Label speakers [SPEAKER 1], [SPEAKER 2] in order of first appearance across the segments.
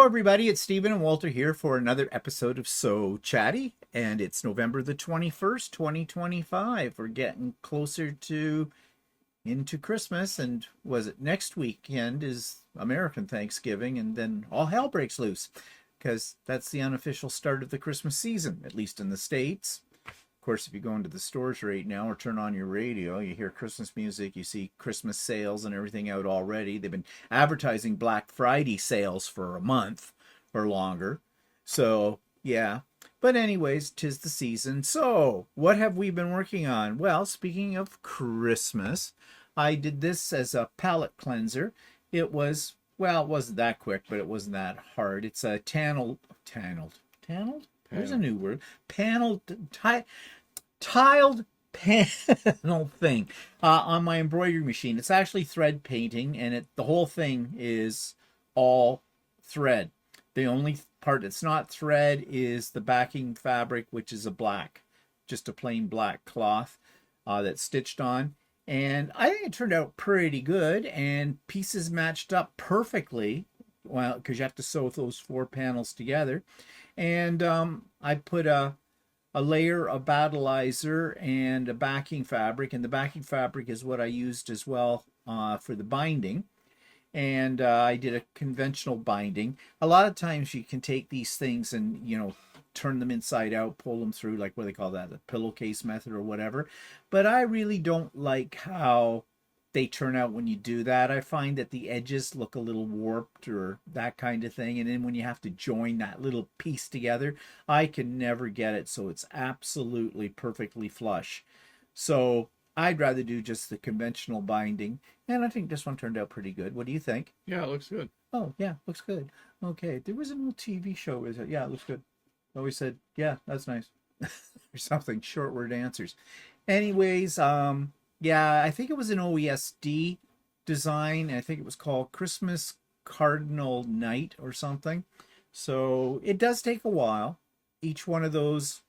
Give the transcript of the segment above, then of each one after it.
[SPEAKER 1] Hello, everybody. It's Stephen and Walter here for another episode of So Chatty, and it's November the 21st, 2025. We're getting closer to into Christmas, and was it next weekend is American Thanksgiving, and then all hell breaks loose because that's the unofficial start of the Christmas season, at least in the States. Of course, if you go into the stores right now or turn on your radio, you hear Christmas music, you see Christmas sales and everything out already. They've been advertising Black Friday sales for a month or longer. So, yeah. But anyways, 'tis the season. So, what have we been working on? Well, speaking of Christmas, I did this as a palette cleanser. It was, well, it wasn't that quick, but it wasn't that hard. It's a tanned? There's a new word. Tiled panel thing on my embroidery machine. It's actually thread painting, and the whole thing is all thread. The only part that's not thread is the backing fabric, which is just a plain black cloth that's stitched on. And I think it turned out pretty good, and pieces matched up perfectly. Well, because you have to sew those four panels together. And I put a layer of battleizer and a backing fabric, and the backing fabric is what I used as well for the binding. And I did a conventional binding. A lot of times you can take these things and, turn them inside out, pull them through, like what they call that, the pillowcase method or whatever. But I really don't like how they turn out when you do that. I find that the edges look a little warped or that kind of thing. And then when you have to join that little piece together, I can never get it. So it's absolutely perfectly flush. So I'd rather do just the conventional binding. And I think this one turned out pretty good. What do you think?
[SPEAKER 2] Yeah, it looks good.
[SPEAKER 1] Oh, yeah, looks good. Okay, there was an old TV show with it. Yeah, it looks good. Always said, yeah, that's nice. Or something, short word answers. Anyways, yeah, I think it was an OESD design. I think it was called Christmas Cardinal Night or something. So it does take a while. Each one of those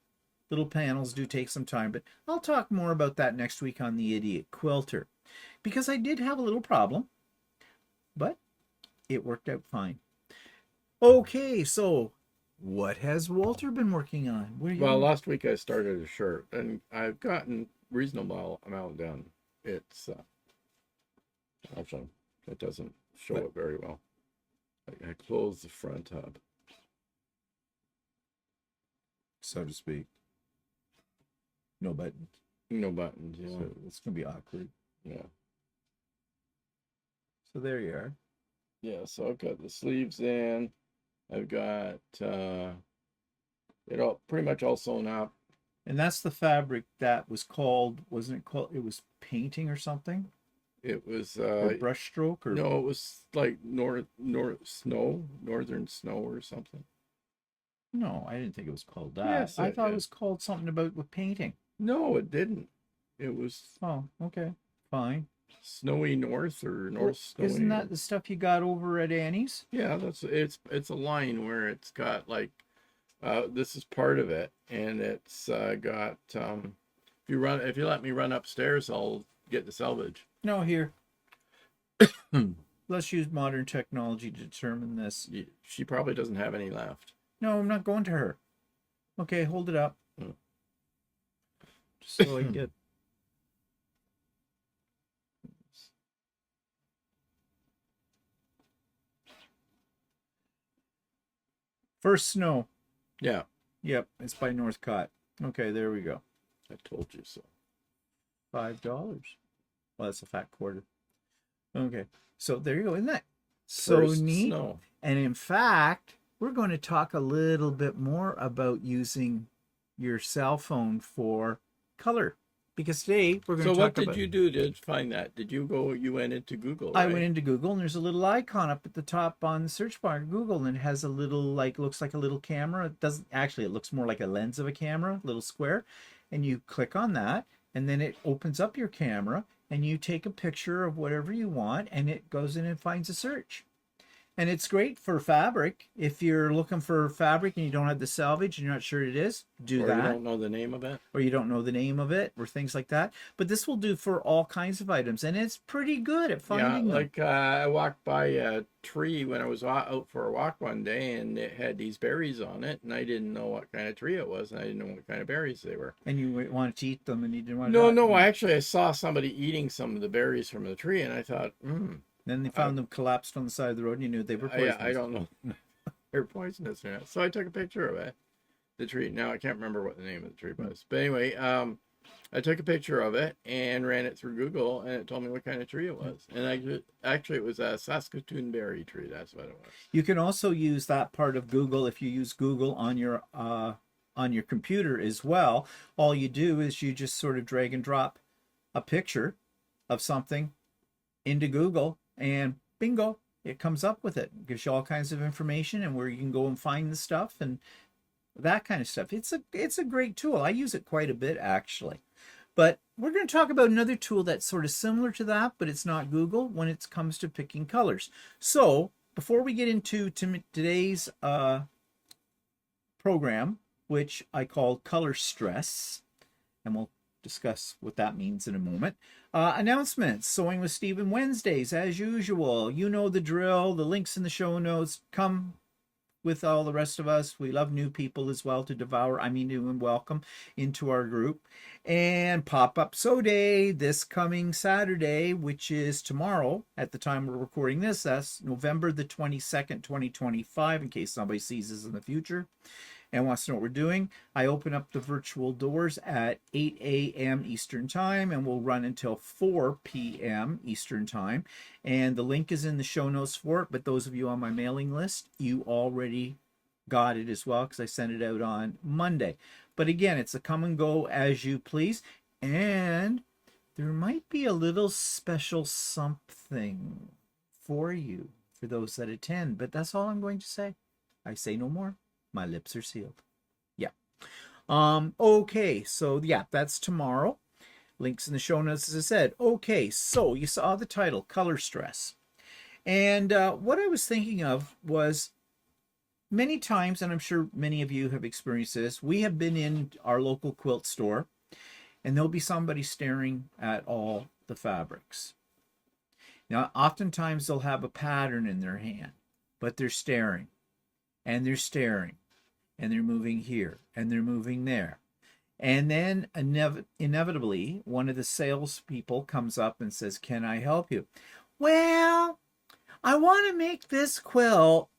[SPEAKER 1] little panels do take some time, but I'll talk more about that next week on the Idiot Quilter, because I did have a little problem, but it worked out fine. Okay, so what has Walter been working on?
[SPEAKER 2] Well, last week I started a shirt, and I've gotten reasonable amount done. It's actually, it doesn't show it very well. I closed the front up,
[SPEAKER 1] so to speak. No buttons.
[SPEAKER 2] No buttons. Yeah,
[SPEAKER 1] so it's gonna be awkward.
[SPEAKER 2] Yeah.
[SPEAKER 1] So there you are.
[SPEAKER 2] Yeah. So I've got the sleeves in. I've got it all pretty much all sewn up.
[SPEAKER 1] And that's the fabric that was called, wasn't it called, it was painting or something?
[SPEAKER 2] It was
[SPEAKER 1] or brush stroke, or
[SPEAKER 2] no, it was like northern snow or something.
[SPEAKER 1] No, I didn't think it was called that.
[SPEAKER 2] Yes,
[SPEAKER 1] I thought it was called something about with painting.
[SPEAKER 2] No, it didn't. It was
[SPEAKER 1] okay, fine.
[SPEAKER 2] Snowy North or North Snowy.
[SPEAKER 1] Isn't that the stuff you got over at Annie's?
[SPEAKER 2] Yeah, it's a line where it's got like this is part of it, and it's got if you let me run upstairs, I'll get the salvage.
[SPEAKER 1] No, here. Let's use modern technology to determine this.
[SPEAKER 2] She probably doesn't have any left.
[SPEAKER 1] No, I'm not going to her. Okay, hold it up. Just so I can get. First snow.
[SPEAKER 2] Yeah.
[SPEAKER 1] Yep, it's by Northcott. Okay, there we go.
[SPEAKER 2] I told you so.
[SPEAKER 1] $5. Well, that's a fat quarter. Okay, so there you go. Isn't that so neat?
[SPEAKER 2] Snow.
[SPEAKER 1] And in fact, we're going to talk a little bit more about using your cell phone for color, because today we're going to talk about...
[SPEAKER 2] So what did you do to find that? You went into Google, right?
[SPEAKER 1] I went into Google, and there's a little icon up at the top on the search bar of Google, and it has a little, looks like a little camera. It doesn't actually, it looks more like a lens of a camera, little square, and you click on that, and then it opens up your camera, and you take a picture of whatever you want, and it goes in and finds a search. And it's great for fabric. If you're looking for fabric and you don't have the salvage and you're not sure it is, do
[SPEAKER 2] Or
[SPEAKER 1] that.
[SPEAKER 2] you don't know the name of it.
[SPEAKER 1] Or you don't know the name of it or things like that. But this will do for all kinds of items, and it's pretty good at finding them.
[SPEAKER 2] Like I walked by a tree when I was out for a walk one day, and it had these berries on it, and I didn't know what kind of tree it was, and I didn't know what kind of berries they were.
[SPEAKER 1] And you wanted to eat them, and you didn't want
[SPEAKER 2] No,
[SPEAKER 1] to.
[SPEAKER 2] no, I saw somebody eating some of the berries from the tree, and I thought,
[SPEAKER 1] Then they found them collapsed on the side of the road, and you knew they were poisonous.
[SPEAKER 2] I don't know. They're poisonous or not. So I took a picture of it, the tree. Now I can't remember what the name of the tree was. But anyway, I took a picture of it and ran it through Google, and it told me what kind of tree it was. And actually it was a Saskatoon berry tree. That's what it was.
[SPEAKER 1] You can also use that part of Google if you use Google on your computer as well. All you do is you just sort of drag and drop a picture of something into Google, and bingo, it comes up with it. It gives you all kinds of information and where you can go and find the stuff and that kind of stuff. It's a great tool. I use it quite a bit, actually. But we're going to talk about another tool that's sort of similar to that, but it's not Google when it comes to picking colors. So before we get into today's program, which I call Color Stress, and we'll discuss what that means in a moment. Announcements, Sewing with Stephen Wednesdays, as usual. You know the drill, the links in the show notes. Come with all the rest of us. We love new people as well to welcome into our group. And Pop-Up Sew Day this coming Saturday, which is tomorrow at the time we're recording this. That's November the 22nd, 2025, in case somebody sees this in the future and wants to know what we're doing. I open up the virtual doors at 8 a.m. Eastern Time, and we'll run until 4 p.m. Eastern Time. And the link is in the show notes for it, but those of you on my mailing list, you already got it as well because I sent it out on Monday. But again, it's a come and go as you please. And there might be a little special something for you for those that attend, but that's all I'm going to say. I say no more. My lips are sealed. Yeah. Okay, so yeah, that's tomorrow. Links in the show notes, as I said. Okay, so you saw the title, Color Stress. And what I was thinking of was many times, and I'm sure many of you have experienced this, we have been in our local quilt store, and there'll be somebody staring at all the fabrics. Now, oftentimes they'll have a pattern in their hand, but they're staring, and they're staring. And they're moving here, and they're moving there. And then inevitably, one of the salespeople comes up and says, "Can I help you?" "Well, I want to make this quilt,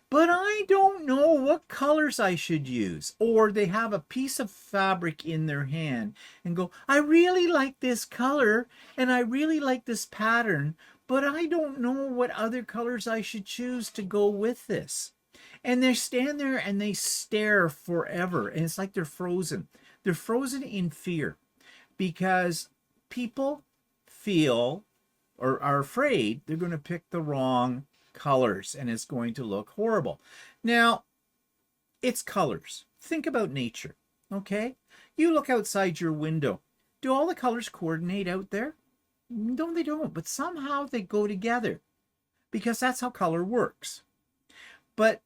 [SPEAKER 1] but I don't know what colors I should use." Or they have a piece of fabric in their hand and go, "I really like this color, and I really like this pattern, but I don't know what other colors I should choose to go with this." And they stand there and they stare forever. And it's like they're frozen. They're frozen in fear because people feel or are afraid they're going to pick the wrong colors and it's going to look horrible. Now, it's colors. Think about nature, okay? You look outside your window. Do all the colors coordinate out there? No, they don't. But somehow they go together because that's how color works. But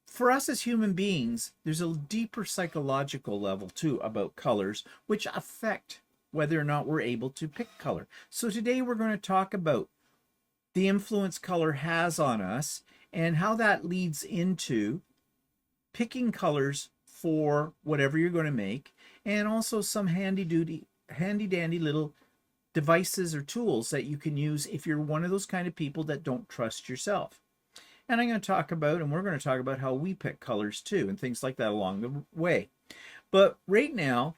[SPEAKER 1] for us as human beings, there's a deeper psychological level too about colors, which affect whether or not we're able to pick color. So today we're going to talk about the influence color has on us and how that leads into picking colors for whatever you're going to make, and also some handy dandy little devices or tools that you can use if you're one of those kind of people that don't trust yourself. And I'm going to talk about, and we're going to talk about how we pick colors too, and things like that along the way. But right now,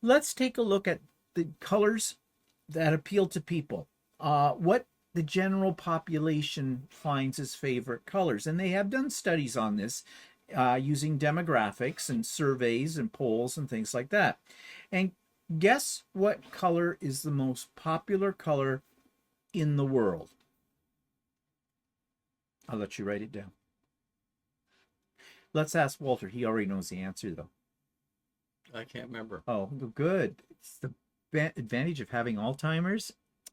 [SPEAKER 1] let's take a look at the colors that appeal to people. What the general population finds as favorite colors. And they have done studies on this using demographics and surveys and polls and things like that. And guess what color is the most popular color in the world? I'll let you write it down. Let's ask Walter. He already knows the answer, though.
[SPEAKER 2] I can't remember.
[SPEAKER 1] Oh, good. It's the advantage of having Alzheimer's.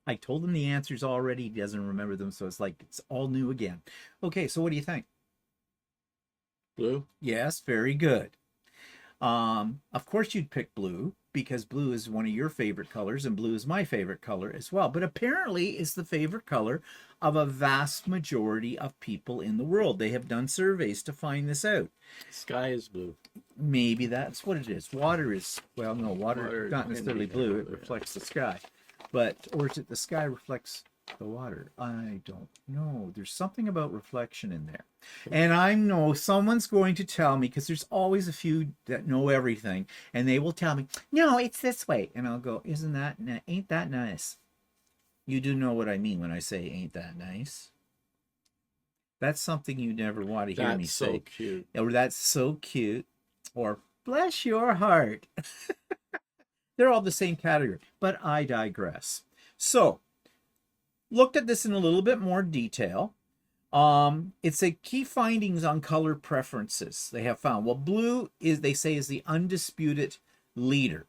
[SPEAKER 1] I told him the answers already. He doesn't remember them, so it's like it's all new again. Okay, so what do you think?
[SPEAKER 2] Blue?
[SPEAKER 1] Yes, very good. Of course you'd pick blue because blue is one of your favorite colors and blue is my favorite color as well. But apparently it's the favorite color of a vast majority of people in the world. They have done surveys to find this out.
[SPEAKER 2] Sky is blue.
[SPEAKER 1] Maybe that's what it is. Water is, well, no, water is not
[SPEAKER 2] can
[SPEAKER 1] necessarily
[SPEAKER 2] be
[SPEAKER 1] blue.
[SPEAKER 2] blue,
[SPEAKER 1] It
[SPEAKER 2] yeah.
[SPEAKER 1] reflects the sky. But, or is it the sky reflects the water? I don't know. There's something about reflection in there. And I know someone's going to tell me, because there's always a few that know everything, and they will tell me, no, it's this way. And I'll go, ain't that nice? You do know what I mean when I say ain't that nice? That's something you never want to hear me say.
[SPEAKER 2] That's so cute.
[SPEAKER 1] Or that's so cute. Or bless your heart. They're all the same category, but I digress. So, looked at this in a little bit more detail. It's a key findings on color preferences they have found. Well, blue is, they say, is the undisputed leader.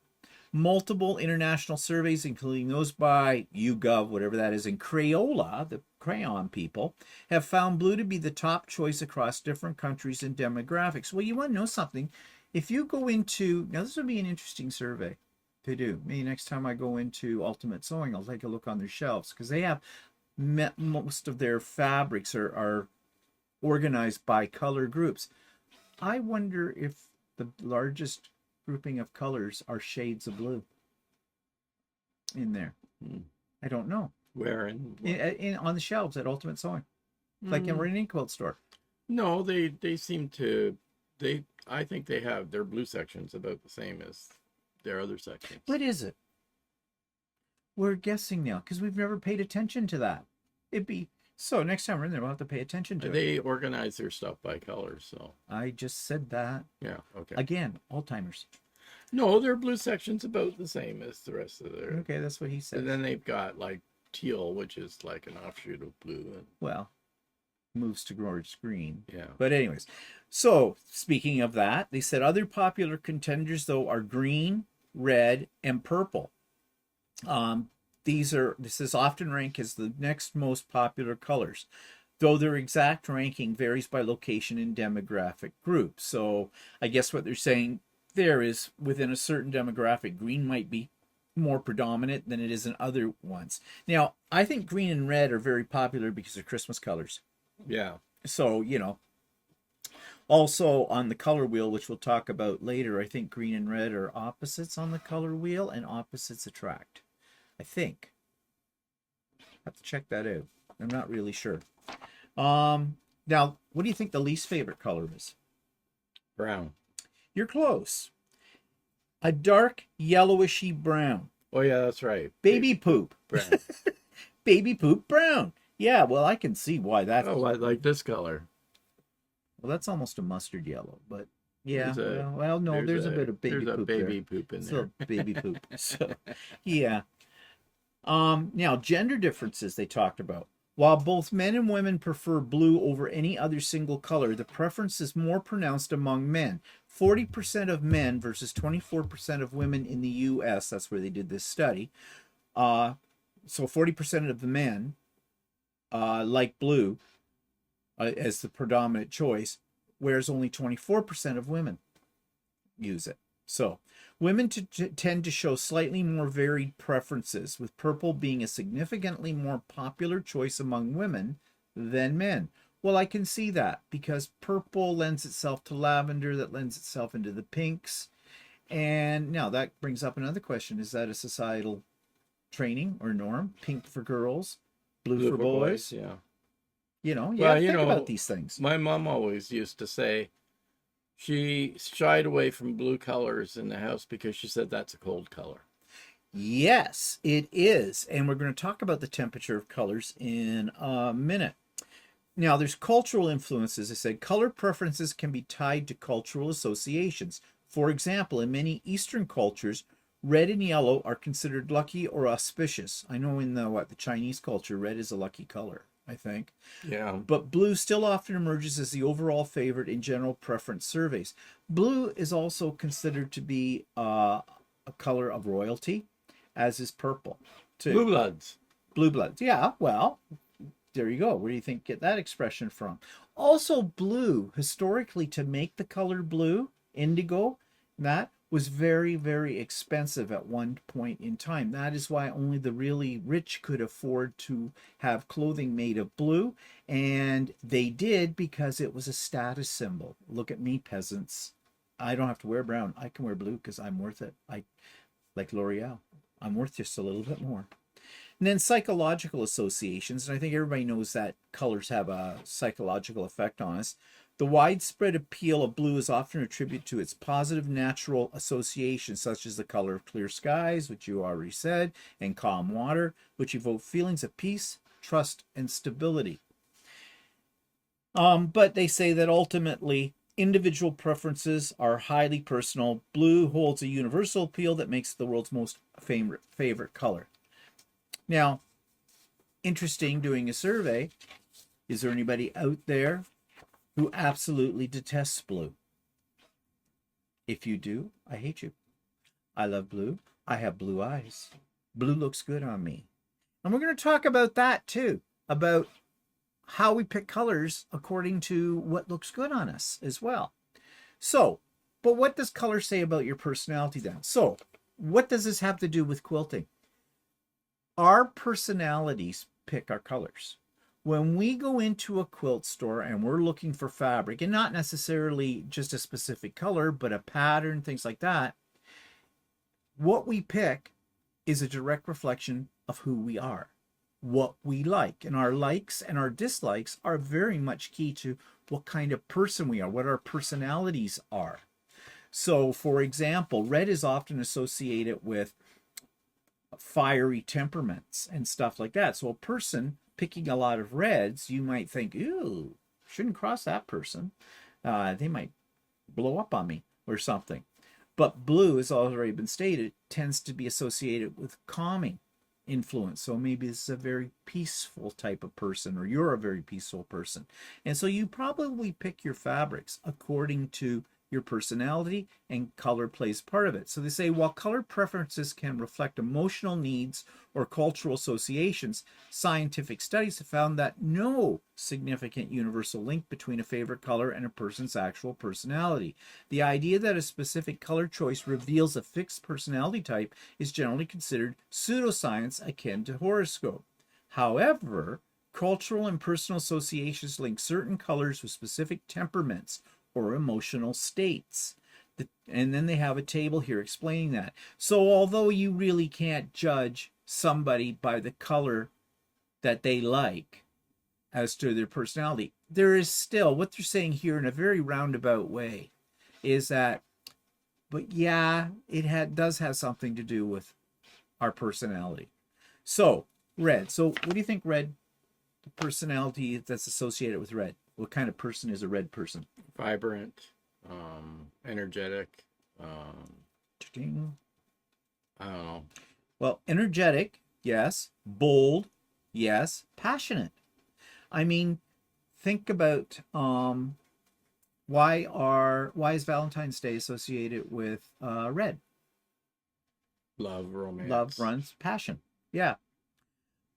[SPEAKER 1] Multiple international surveys, including those by YouGov, whatever that is, and Crayola, the crayon people, have found blue to be the top choice across different countries and demographics. Well, you want to know something? If you go into, now this would be an interesting survey to do. Maybe next time I go into Ultimate Sewing, I'll take a look on their shelves, because they have most of their fabrics are organized by color groups. I wonder if the largest grouping of colors are shades of blue in there. I don't know.
[SPEAKER 2] Where
[SPEAKER 1] On the shelves at Ultimate Sewing, like in any quilt store.
[SPEAKER 2] No, they seem to, I think they have their blue sections about the same as their other sections.
[SPEAKER 1] What is it? We're guessing now because we've never paid attention to that. It'd be so next time we're in there, we'll have to pay attention to it.
[SPEAKER 2] They organize their stuff by colors, so
[SPEAKER 1] I just said that.
[SPEAKER 2] yeah, okay.
[SPEAKER 1] Again, old-timers.
[SPEAKER 2] No, their blue section's about the same as the rest of their.
[SPEAKER 1] Okay, that's what he said.
[SPEAKER 2] And then they've got like teal, which is like an offshoot of blue. And
[SPEAKER 1] well, moves to gorgeous green.
[SPEAKER 2] yeah.
[SPEAKER 1] But anyways, so speaking of that, they said other popular contenders though are green, red, and purple. This is often ranked as the next most popular colors, though their exact ranking varies by location and demographic group. So I guess what they're saying there is within a certain demographic, green might be more predominant than it is in other ones. Now, I think green and red are very popular because they're Christmas colors.
[SPEAKER 2] Yeah.
[SPEAKER 1] So, also on the color wheel, which we'll talk about later, I think green and red are opposites on the color wheel and opposites attract. I think. Have to check that out. I'm not really sure. Now, what do you think the least favorite color is?
[SPEAKER 2] Brown.
[SPEAKER 1] You're close. A dark yellowishy brown.
[SPEAKER 2] Oh yeah, that's right.
[SPEAKER 1] Baby poop.
[SPEAKER 2] Brown.
[SPEAKER 1] Baby poop brown. Yeah, well, I can see why that's...
[SPEAKER 2] Oh, I like this color.
[SPEAKER 1] Well, that's almost a mustard yellow, but yeah.
[SPEAKER 2] There's
[SPEAKER 1] No, there's a bit of baby
[SPEAKER 2] poop.
[SPEAKER 1] poop
[SPEAKER 2] There's a baby
[SPEAKER 1] there.
[SPEAKER 2] poop in
[SPEAKER 1] Still
[SPEAKER 2] there.
[SPEAKER 1] baby poop. So, yeah. Now, gender differences they talked about. While both men and women prefer blue over any other single color, the preference is more pronounced among men. 40% of men versus 24% of women in the U.S. That's where they did this study. So 40% of the men like blue as the predominant choice, whereas only 24% of women use it. So women tend to show slightly more varied preferences, with purple being a significantly more popular choice among women than men. Well, I can see that because purple lends itself to lavender, that lends itself into the pinks. And now that brings up another question. Is that a societal training or norm? Pink for girls, blue for boys?
[SPEAKER 2] Yeah.
[SPEAKER 1] You have to think about these things.
[SPEAKER 2] My mom always used to say she shied away from blue colors in the house because she said that's a cold color.
[SPEAKER 1] Yes, it is. And we're going to talk about the temperature of colors in a minute. Now, there's cultural influences. I said color preferences can be tied to cultural associations. For example, in many Eastern cultures, red and yellow are considered lucky or auspicious. I know in the Chinese culture, red is a lucky color, I think.
[SPEAKER 2] Yeah.
[SPEAKER 1] But blue still often emerges as the overall favorite in general preference surveys. Blue is also considered to be a color of royalty, as is purple, too.
[SPEAKER 2] Blue bloods.
[SPEAKER 1] Blue bloods. Yeah, well, there you go. Where do you think get that expression from? Also, blue, historically, to make the color blue, indigo, that was very, very expensive at one point in time. That is why only the really rich could afford to have clothing made of blue. And they did because it was a status symbol. Look at me, peasants. I don't have to wear brown. I can wear blue because I'm worth it. I like L'Oreal. I'm worth just a little bit more. And then psychological associations, and I think everybody knows that colors have a psychological effect on us. The widespread appeal of blue is often attributed to its positive natural associations, such as the color of clear skies, which you already said, and calm water, which evoke feelings of peace, trust, and stability. But they say that ultimately, individual preferences are highly personal. Blue holds a universal appeal that makes it the world's most favorite color. Now, interesting, doing a survey, is there anybody out there who absolutely detests blue? If you do, I hate you. I love blue. I have blue eyes. Blue looks good on me. And we're going to talk about that too, about how we pick colors according to what looks good on us as well. So, but what does color say about your personality then? So, what does this have to do with quilting? Our personalities pick our colors. When we go into a quilt store and we're looking for fabric, and not necessarily just a specific color, but a pattern, things like that, what we pick is a direct reflection of who we are, what we like. And our likes and our dislikes are very much key to what kind of person we are, what our personalities are. So, for example, red is often associated with fiery temperaments and stuff like that. So a person picking a lot of reds, you might think, ew, shouldn't cross that person. They might blow up on me or something. But blue, as already been stated, tends to be associated with calming influence. So maybe this is a very peaceful type of person, or you're a very peaceful person. And so you probably pick your fabrics according to your personality, and color plays part of it. So they say, while color preferences can reflect emotional needs or cultural associations, scientific studies have found that no significant universal link between a favorite color and a person's actual personality. The idea that a specific color choice reveals a fixed personality type is generally considered pseudoscience akin to horoscope. However, cultural and personal associations link certain colors with specific temperaments or emotional states. And then they have a table here explaining that. So although you really can't judge somebody by the color that they like as to their personality, there is still, what they're saying here in a very roundabout way is that, but yeah, it does have something to do with our personality. So red. So what do you think red, the personality that's associated with red? What kind of person is a red person?
[SPEAKER 2] Vibrant, energetic. I don't know.
[SPEAKER 1] Well, energetic, yes. Bold, yes. Passionate. I mean, think about why is Valentine's Day associated with red?
[SPEAKER 2] Love, romance.
[SPEAKER 1] Love runs passion. Yeah.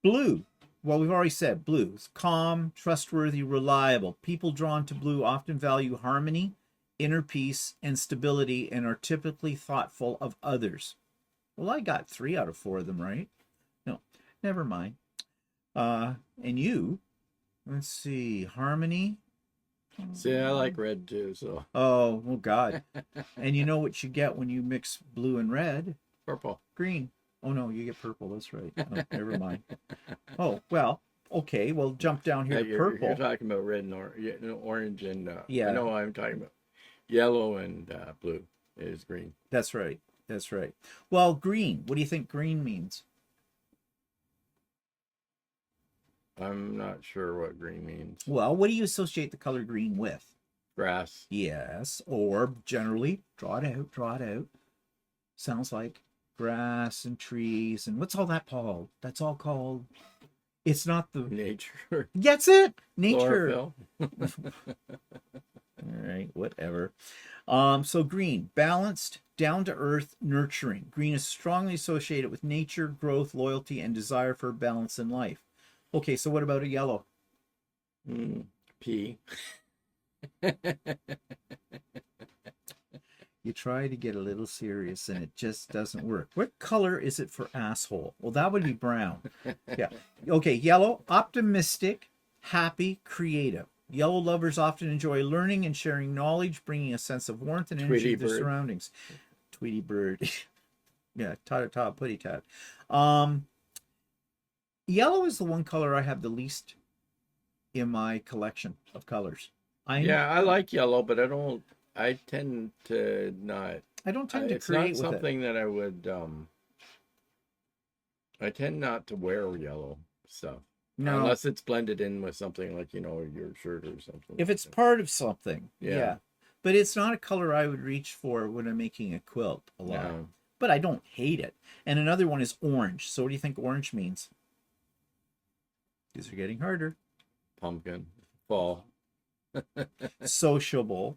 [SPEAKER 1] Blue. Well, we've already said blue is calm, trustworthy, reliable. People drawn to blue often value harmony, inner peace, and stability, and are typically thoughtful of others. Well, I got 3 out of 4 of them right. No, never mind. And you, let's see, harmony.
[SPEAKER 2] See, I like red too, so.
[SPEAKER 1] Oh, well, God. And you know what you get when you mix blue and red?
[SPEAKER 2] Purple.
[SPEAKER 1] Green. Oh, no, you get purple. That's right. Oh, never mind. Oh, well, okay. We'll jump down here to purple.
[SPEAKER 2] You're talking about red and orange and,
[SPEAKER 1] yeah.
[SPEAKER 2] I know I'm talking about yellow and blue is green.
[SPEAKER 1] That's right. That's right. Well, green. What do you think green means?
[SPEAKER 2] I'm not sure what green means.
[SPEAKER 1] Well, what do you associate the color green with?
[SPEAKER 2] Grass.
[SPEAKER 1] Yes. Or generally, draw it out, draw it out. Sounds like grass and trees. And what's all that called? That's all called... It's not the...
[SPEAKER 2] Nature.
[SPEAKER 1] That's it. Nature.
[SPEAKER 2] Chlorophyll.
[SPEAKER 1] All right, whatever. So green, balanced, down to earth, nurturing. Green is strongly associated with nature, growth, loyalty, and desire for balance in life. Okay, so what about a yellow?
[SPEAKER 2] P.
[SPEAKER 1] You try to get a little serious and it just doesn't work. What color is it for asshole? Well, that would be brown. Yeah. Okay, yellow, optimistic, happy, creative. Yellow lovers often enjoy learning and sharing knowledge, bringing a sense of warmth and energy to their surroundings. Tweety bird. Yeah, ta-ta-ta, putty-tat. Yellow is the one color I have the least in my collection of colors.
[SPEAKER 2] I like yellow, but I tend to not.
[SPEAKER 1] I don't tend to
[SPEAKER 2] it's
[SPEAKER 1] create
[SPEAKER 2] not something that I would. I tend not to wear yellow stuff.
[SPEAKER 1] No.
[SPEAKER 2] Unless it's blended in with something like, your shirt or something.
[SPEAKER 1] If it's part of something,
[SPEAKER 2] yeah.
[SPEAKER 1] But it's not a color I would reach for when I'm making a quilt a lot. No. But I don't hate it. And another one is orange. So what do you think orange means? These are getting harder.
[SPEAKER 2] Pumpkin. Fall.
[SPEAKER 1] Sociable.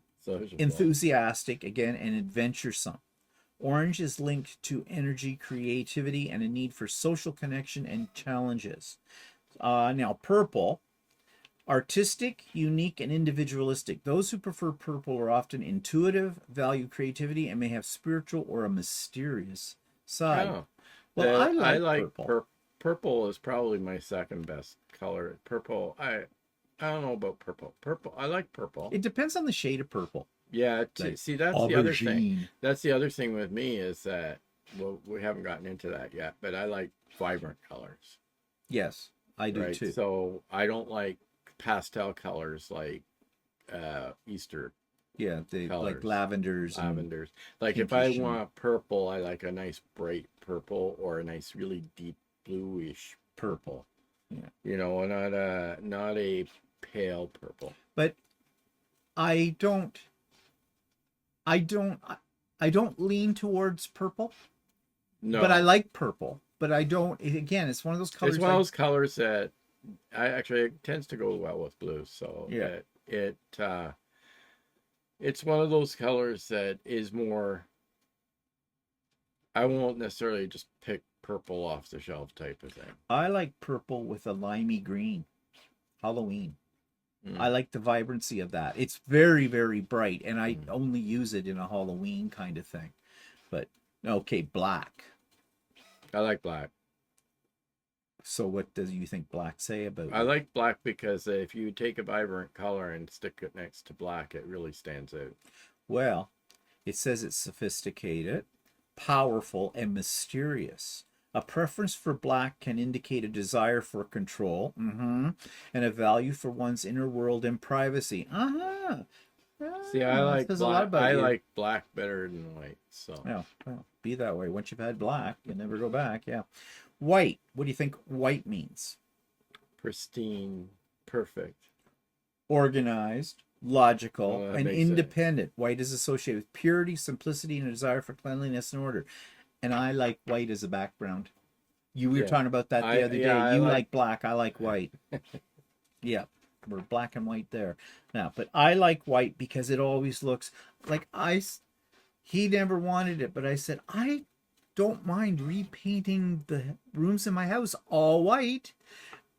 [SPEAKER 1] Enthusiastic, again, and adventuresome. Orange is linked to energy, creativity, and a need for social connection and challenges. Now, purple, artistic, unique, and individualistic. Those who prefer purple are often intuitive, value creativity, and may have spiritual or a mysterious side.
[SPEAKER 2] Oh.
[SPEAKER 1] Well, I like purple.
[SPEAKER 2] Purple is probably my second best color. Purple, I don't know about purple. I like purple.
[SPEAKER 1] It depends on the shade of purple.
[SPEAKER 2] Yeah, see, that's aubergine. The other thing. That's the other thing with me is that, well, we haven't gotten into that yet, but I like vibrant colors.
[SPEAKER 1] Yes, I do too.
[SPEAKER 2] So I don't like pastel colors like Easter.
[SPEAKER 1] Yeah, like lavenders.
[SPEAKER 2] Like if I want purple, I like a nice bright purple or a nice really deep bluish purple. Yeah. Not a pale purple.
[SPEAKER 1] But I don't lean towards purple. No. But I like purple. But I don't. Again, it's one of those colors.
[SPEAKER 2] It's one of those colors that it tends to go well with blue. So
[SPEAKER 1] yeah,
[SPEAKER 2] it's one of those colors that is more. I won't necessarily just pick purple off the shelf type of thing.
[SPEAKER 1] I like purple with a limey green. Halloween. I like the vibrancy of that. It's very, very bright, and I only use it in a Halloween kind of thing. But okay, black.
[SPEAKER 2] I like black.
[SPEAKER 1] So what does you think black say about it?
[SPEAKER 2] I like black because if you take a vibrant color and stick it next to black, it really stands out.
[SPEAKER 1] Well, it says it's sophisticated, powerful, and mysterious. A preference for black can indicate a desire for control and a value for one's inner world and privacy.
[SPEAKER 2] See, I like black. I like black better than white. So
[SPEAKER 1] well, be that way. Once you've had black, you never go back. Yeah. White. What do you think white means?
[SPEAKER 2] Pristine, perfect,
[SPEAKER 1] organized, logical, and independent. White is associated with purity, simplicity, and a desire for cleanliness and order. And I like white as a background. We were talking about that the other day. You like black, I like white. Yeah, we're black and white there. Now, but I like white because it always looks like he never wanted it, but I said, I don't mind repainting the rooms in my house all white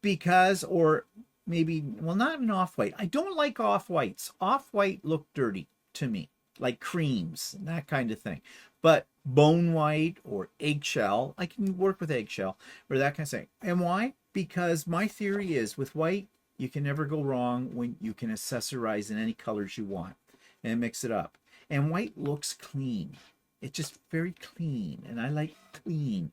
[SPEAKER 1] because, or maybe, well, not an off-white. I don't like off-whites. Off-white look dirty to me, like creams and that kind of thing. But bone white or eggshell, I can work with eggshell or that kind of thing. And why? Because my theory is with white, you can never go wrong when you can accessorize in any colors you want and mix it up. And white looks clean. It's just very clean. And I like clean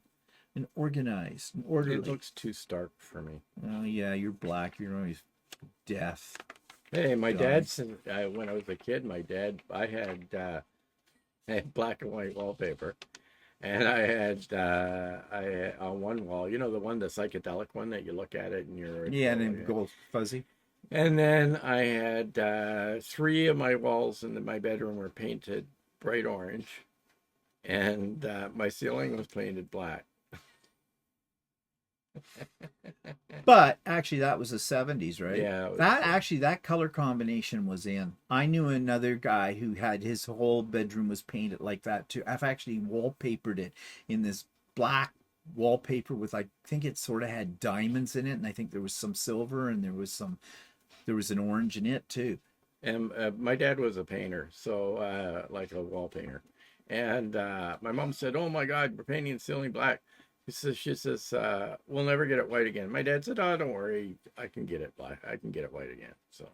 [SPEAKER 1] and organized and orderly.
[SPEAKER 2] It looks too stark for me.
[SPEAKER 1] Oh, yeah, you're black. You're always death.
[SPEAKER 2] Hey, my dad, when I was a kid, I had black and white wallpaper, and I had on one wall, the psychedelic one that you look at it and you're
[SPEAKER 1] and it goes fuzzy.
[SPEAKER 2] And then I had 3 of my walls in my bedroom were painted bright orange, and my ceiling was painted black.
[SPEAKER 1] But actually, that was the 70s, right?
[SPEAKER 2] Yeah, it was,
[SPEAKER 1] That actually, that color combination was in. I knew another guy who had his whole bedroom was painted like that too. I've actually wallpapered it in this black wallpaper with, I think it sort of had diamonds in it, and I think there was some silver and there was an orange in it too.
[SPEAKER 2] and my dad was a painter, so like a wall painter. And my mom said, "Oh my God, we're painting the ceiling black." She says, "We'll never get it white again." My dad said, "Oh, don't worry, I can get it black. I can get it white again." So,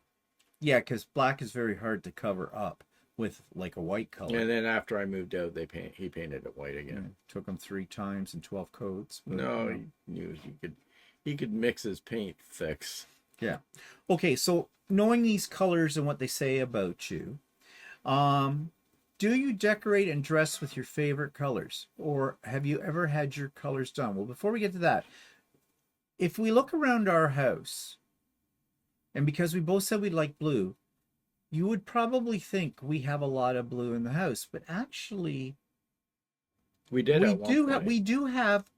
[SPEAKER 1] Yeah, because black is very hard to cover up with like a white color.
[SPEAKER 2] and then after I moved out, he painted it white
[SPEAKER 1] Yeah,
[SPEAKER 2] again.
[SPEAKER 1] took him 3 times and 12 coats. But,
[SPEAKER 2] No, he knew he could mix his paint fix.
[SPEAKER 1] yeah. Okay, so knowing these colors and what they say about you, um, do you decorate and dress with your favorite colors, or have you ever had your colors done? Well, before we get to that, if we look around our house, and because we both said we like blue, you would probably think we have a lot of blue in the house, but actually,
[SPEAKER 2] We did at one point.
[SPEAKER 1] we do have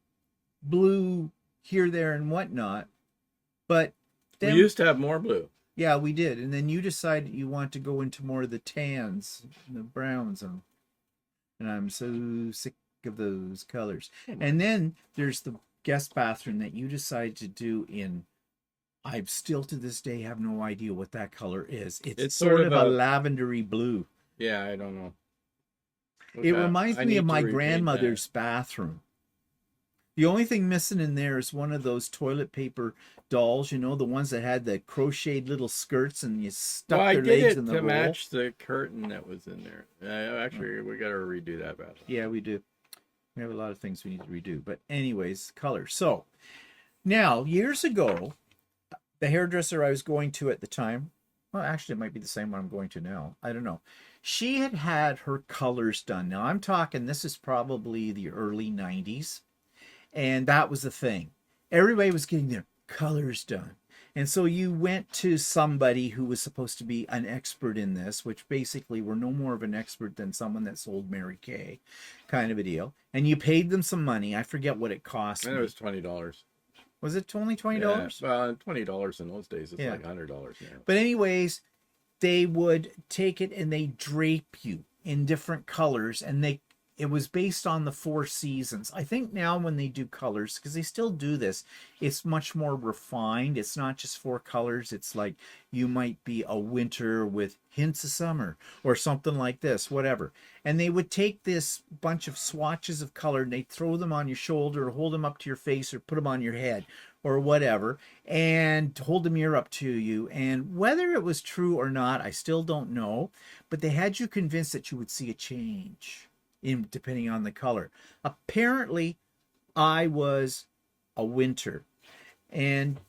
[SPEAKER 1] blue here, there, and whatnot. But then,
[SPEAKER 2] We used to have more blue.
[SPEAKER 1] yeah, we did, and then you decided you want to go into more of the tans, and the browns, and I'm so sick of those colors. And then there's the guest bathroom that you decide to do in. I still to this day have no idea what that color is. It's sort of a lavendery blue.
[SPEAKER 2] Yeah, I don't know.
[SPEAKER 1] It reminds
[SPEAKER 2] I
[SPEAKER 1] me
[SPEAKER 2] need
[SPEAKER 1] of
[SPEAKER 2] to
[SPEAKER 1] my
[SPEAKER 2] repaint
[SPEAKER 1] grandmother's bathroom. The only thing missing in there is one of those toilet paper dolls, you know, the ones that had the crocheted little skirts and you stuck
[SPEAKER 2] Well, I
[SPEAKER 1] their
[SPEAKER 2] did
[SPEAKER 1] legs
[SPEAKER 2] it
[SPEAKER 1] in the
[SPEAKER 2] to
[SPEAKER 1] hole.
[SPEAKER 2] match the curtain that was in there. Actually, we got to redo that bathroom.
[SPEAKER 1] Yeah, we do. We have a lot of things we need to redo. But anyways, color. So now, years ago, the hairdresser I was going to at the time, well, actually, it might be the same one I'm going to now. I don't know. She had had her colors done. Now, I'm talking, this is probably the early 90s. And that was the thing. Everybody was getting their colors done. And so you went to somebody who was supposed to be an expert in this, which basically were no more of an expert than someone that sold Mary Kay, kind of a deal. And you paid them some money. I forget what it cost.
[SPEAKER 2] And it was $20.
[SPEAKER 1] Was it only $20?
[SPEAKER 2] Yeah, well, $20 in those days, it's
[SPEAKER 1] Yeah.
[SPEAKER 2] like $100 now.
[SPEAKER 1] But anyways, they would take it and they drape you in different colors, and it was based on the 4 seasons. I think now when they do colors, because they still do this, it's much more refined. It's not just 4 colors. It's like you might be a winter with hints of summer or something like this, whatever. And they would take this bunch of swatches of color and they'd throw them on your shoulder or hold them up to your face or put them on your head or whatever and hold the mirror up to you. And whether it was true or not, I still don't know. But they had you convinced that you would see a change in depending on the color. Apparently, I was a winter. And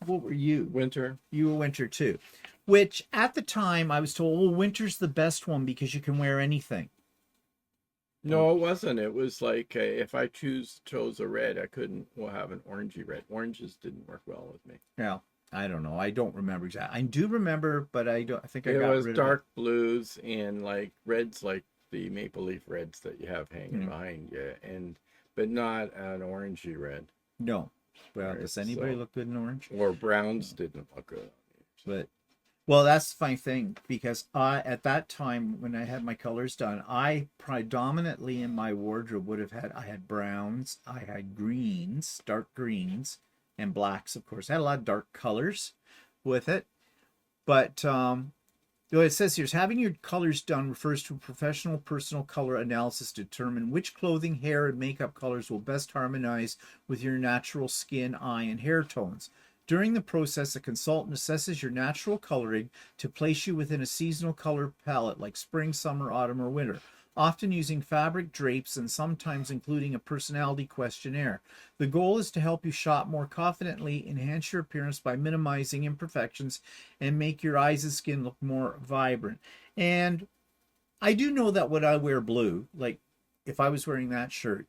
[SPEAKER 1] what were you?
[SPEAKER 2] Winter.
[SPEAKER 1] You were winter too. Which at the time I was told, well, winter's the best one because you can wear anything.
[SPEAKER 2] No, it wasn't. It was like if I chose a red, I couldn't have an orangey red. Oranges didn't work well with me.
[SPEAKER 1] Yeah, I don't know. I don't remember exactly. I do remember, but I don't. I think I got
[SPEAKER 2] It was
[SPEAKER 1] rid
[SPEAKER 2] dark
[SPEAKER 1] of
[SPEAKER 2] blues and like reds, like the maple leaf reds that you have hanging behind you, but not an orangey red.
[SPEAKER 1] it. No. Well,
[SPEAKER 2] Right,
[SPEAKER 1] does anybody
[SPEAKER 2] so-
[SPEAKER 1] look good in orange?
[SPEAKER 2] Or browns didn't look good.
[SPEAKER 1] But well, that's the funny thing because at that time when I had my colors done, I predominantly in my wardrobe I had browns, I had greens, dark greens, and blacks. Of course, I had a lot of dark colors with it, but what it says here is having your colors done refers to a professional personal color analysis to determine which clothing, hair, and makeup colors will best harmonize with your natural skin, eye, and hair tones. During the process, a consultant assesses your natural coloring to place you within a seasonal color palette like spring, summer, autumn, or winter, often using fabric drapes and sometimes including a personality questionnaire. The goal is to help you shop more confidently, enhance your appearance by minimizing imperfections, and make your eyes and skin look more vibrant. And I do know that when I wear blue, like if I was wearing that shirt,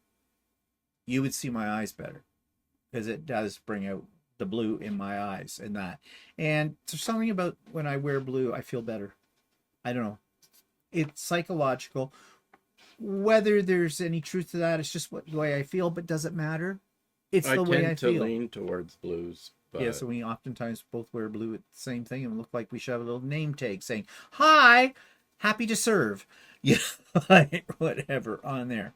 [SPEAKER 1] you would see my eyes better because it does bring out the blue in my eyes and that. And there's something about when I wear blue, I feel better. I don't know. It's psychological. Whether there's any truth to that, it's just the way I feel, but does it matter? it's
[SPEAKER 2] I
[SPEAKER 1] the way I
[SPEAKER 2] tend to
[SPEAKER 1] feel.
[SPEAKER 2] lean towards blues, but
[SPEAKER 1] Yeah, so we oftentimes both wear blue at the same thing and look like we should have a little name tag saying, "Hi, happy to serve." Yeah, like whatever on there.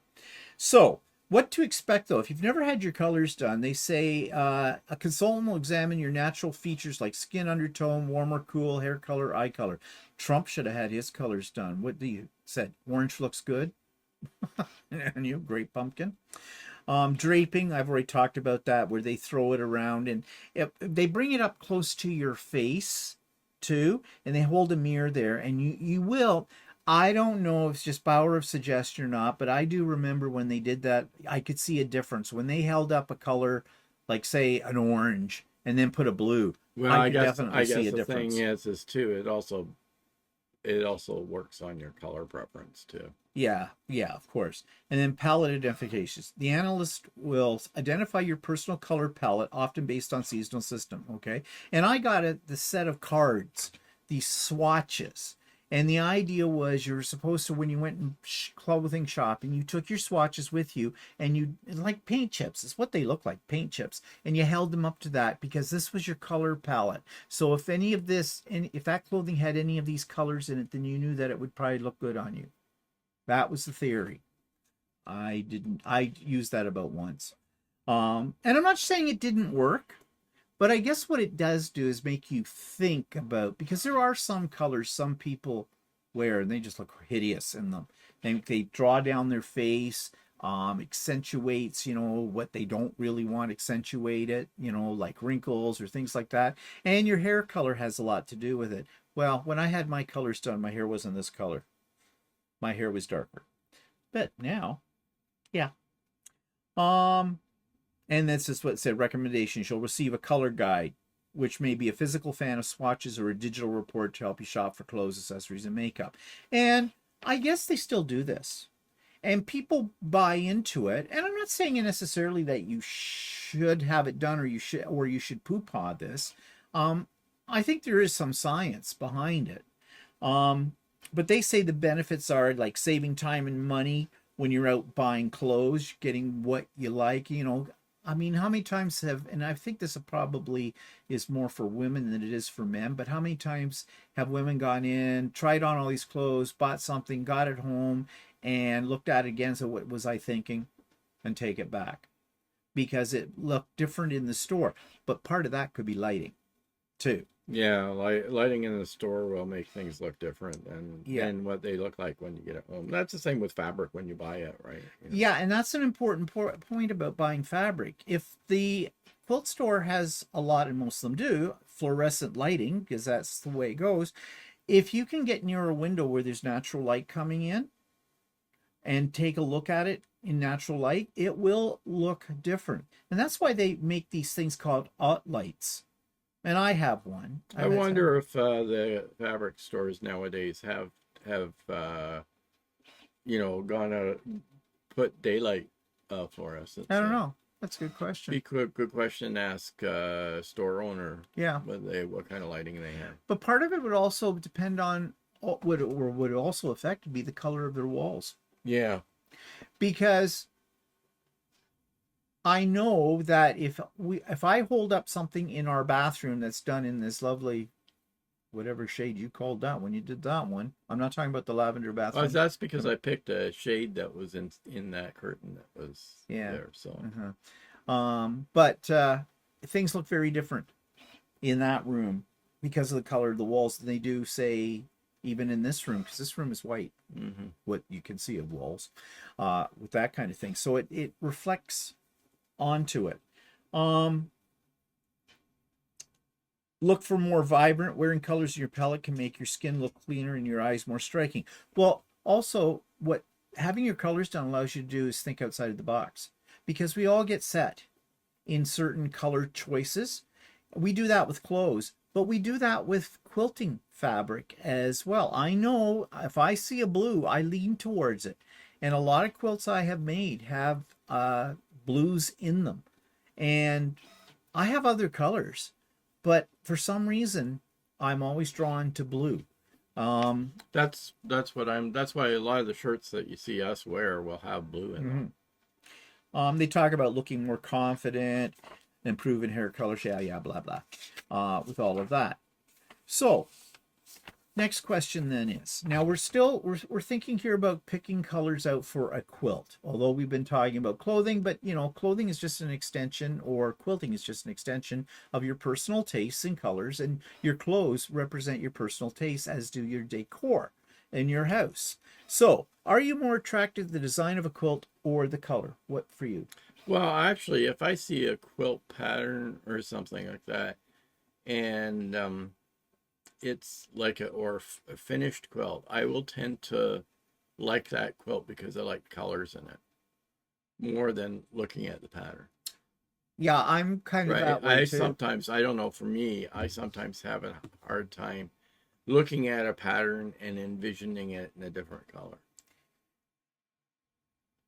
[SPEAKER 1] So, what to expect though? If you've never had your colors done, they say a consultant will examine your natural features like skin undertone, warm or cool, hair color, eye color. Trump should have had his colors done. What do you said? Orange looks good. And you, great pumpkin. Draping, I've already talked about that, where they throw it around and they bring it up close to your face too, and they hold a mirror there, and you will. I don't know if it's just power of suggestion or not, but I do remember when they did that, I could see a difference when they held up a color, like say an orange, and then put a blue.
[SPEAKER 2] well,
[SPEAKER 1] I
[SPEAKER 2] I
[SPEAKER 1] could
[SPEAKER 2] guess
[SPEAKER 1] definitely see a
[SPEAKER 2] the
[SPEAKER 1] difference.
[SPEAKER 2] thing is too. It also works on your color preference too.
[SPEAKER 1] Yeah, of course. And then palette identifications. The analyst will identify your personal color palette, often based on seasonal system. Okay. And I got the set of cards, these swatches. And the idea was you were supposed to, when you went in clothing shopping, you took your swatches with you and you, like paint chips, is what they look like, paint chips. And you held them up to that because this was your color palette. So if any of this, and if that clothing had any of these colors in it, then you knew that it would probably look good on you. That was the theory. I used that about once. And I'm not saying it didn't work, but I guess what it does do is make you think about, because there are some colors some people wear and they just look hideous in them. They draw down their face, accentuates, what they don't really want accentuated, like wrinkles or things like that. And your hair color has a lot to do with it. Well, when I had my colors done, my hair wasn't this color. My hair was darker. But now, yeah. And that's just what it said. Recommendations. You'll receive a color guide, which may be a physical fan of swatches or a digital report to help you shop for clothes, accessories, and makeup. And I guess they still do this. And people buy into it. And I'm not saying necessarily that you should have it done or you should poo-paw this. I think there is some science behind it. But they say the benefits are like saving time and money when you're out buying clothes, getting what you like. I mean, how many times and I think this probably is more for women than it is for men, but how many times have women gone in, tried on all these clothes, bought something, got it home, and looked at it again, so what was I thinking, and take it back because it looked different in the store. But part of that could be lighting too.
[SPEAKER 2] Yeah, lighting in the store will make things look different
[SPEAKER 1] Yeah.
[SPEAKER 2] than what they look like when you get it home. That's the same with fabric when you buy it, right?
[SPEAKER 1] Yeah, and that's an important point about buying fabric. If the quilt store has a lot, and most of them do, fluorescent lighting, because that's the way it goes, if you can get near a window where there's natural light coming in and take a look at it in natural light, it will look different. And that's why they make these things called lights. And I have one.
[SPEAKER 2] I wonder if the fabric stores nowadays have gone out, put daylight fluorescence.
[SPEAKER 1] I don't know. That's a good question.
[SPEAKER 2] Be good question to ask store owner.
[SPEAKER 1] Yeah.
[SPEAKER 2] What kind of lighting they have.
[SPEAKER 1] But part of it would also depend on would also affect would be the color of their walls.
[SPEAKER 2] Yeah.
[SPEAKER 1] Because I know that if I hold up something in our bathroom that's done in this lovely, whatever shade you called that when you did that one, I'm not talking about the lavender bathroom.
[SPEAKER 2] Oh, that's because I picked a shade that was in that curtain that was there. So,
[SPEAKER 1] but things look very different in that room because of the color of the walls than they do, say, even in this room, because this room is white. What you can see of walls, with that kind of thing. So it reflects onto it. Look for more vibrant. Wearing colors in your palette can make your skin look cleaner and your eyes more striking. Well, also what having your colors done allows you to do is think outside of the box, because we all get set in certain color choices. We do that with clothes, but we do that with quilting fabric as well. I know if I see a blue, I lean towards it. And a lot of quilts I have made have blues in them, and I have other colors, but for some reason I'm always drawn to blue.
[SPEAKER 2] that's why a lot of the shirts that you see us wear will have blue in them.
[SPEAKER 1] They talk about looking more confident, improving hair colors, yeah, blah, blah, with all of that. So, next question then is, now we're thinking here about picking colors out for a quilt, although we've been talking about clothing, but clothing is just an extension, or quilting is just an extension of your personal tastes and colors, and your clothes represent your personal tastes, as do your decor in your house. So are you more attracted to the design of a quilt or the color? What for you?
[SPEAKER 2] Well, actually, if I see a quilt pattern or something like that, and it's like a finished quilt, I will tend to like that quilt because I like colors in it more than looking at the pattern.
[SPEAKER 1] Yeah, I'm kind of
[SPEAKER 2] Right.
[SPEAKER 1] that way too.
[SPEAKER 2] I don't know, for me, I sometimes have a hard time looking at a pattern and envisioning it in a different color.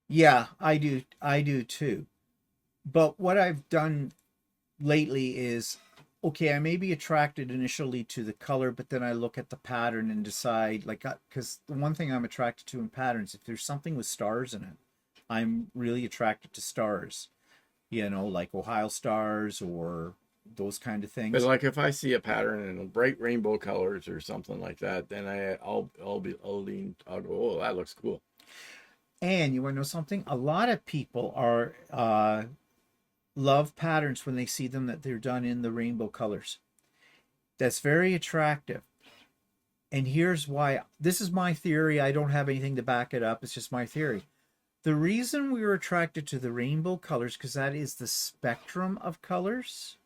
[SPEAKER 1] Yeah, I do too. But what I've done lately is, okay, I may be attracted initially to the color, but then I look at the pattern and decide, like, because the one thing I'm attracted to in patterns, if there's something with stars in it, I'm really attracted to stars, like Ohio stars or those kind of
[SPEAKER 2] But
[SPEAKER 1] things.
[SPEAKER 2] like if I see a pattern in bright rainbow colors or something like that, then I'll go, oh, that looks cool.
[SPEAKER 1] And you want to know something? A lot of people are love patterns when they see them that they're done in the rainbow colors. That's very attractive. And here's why. This is my theory. I don't have anything to back it up. It's just my theory. The reason we were attracted to the rainbow colors, because that is the spectrum of colors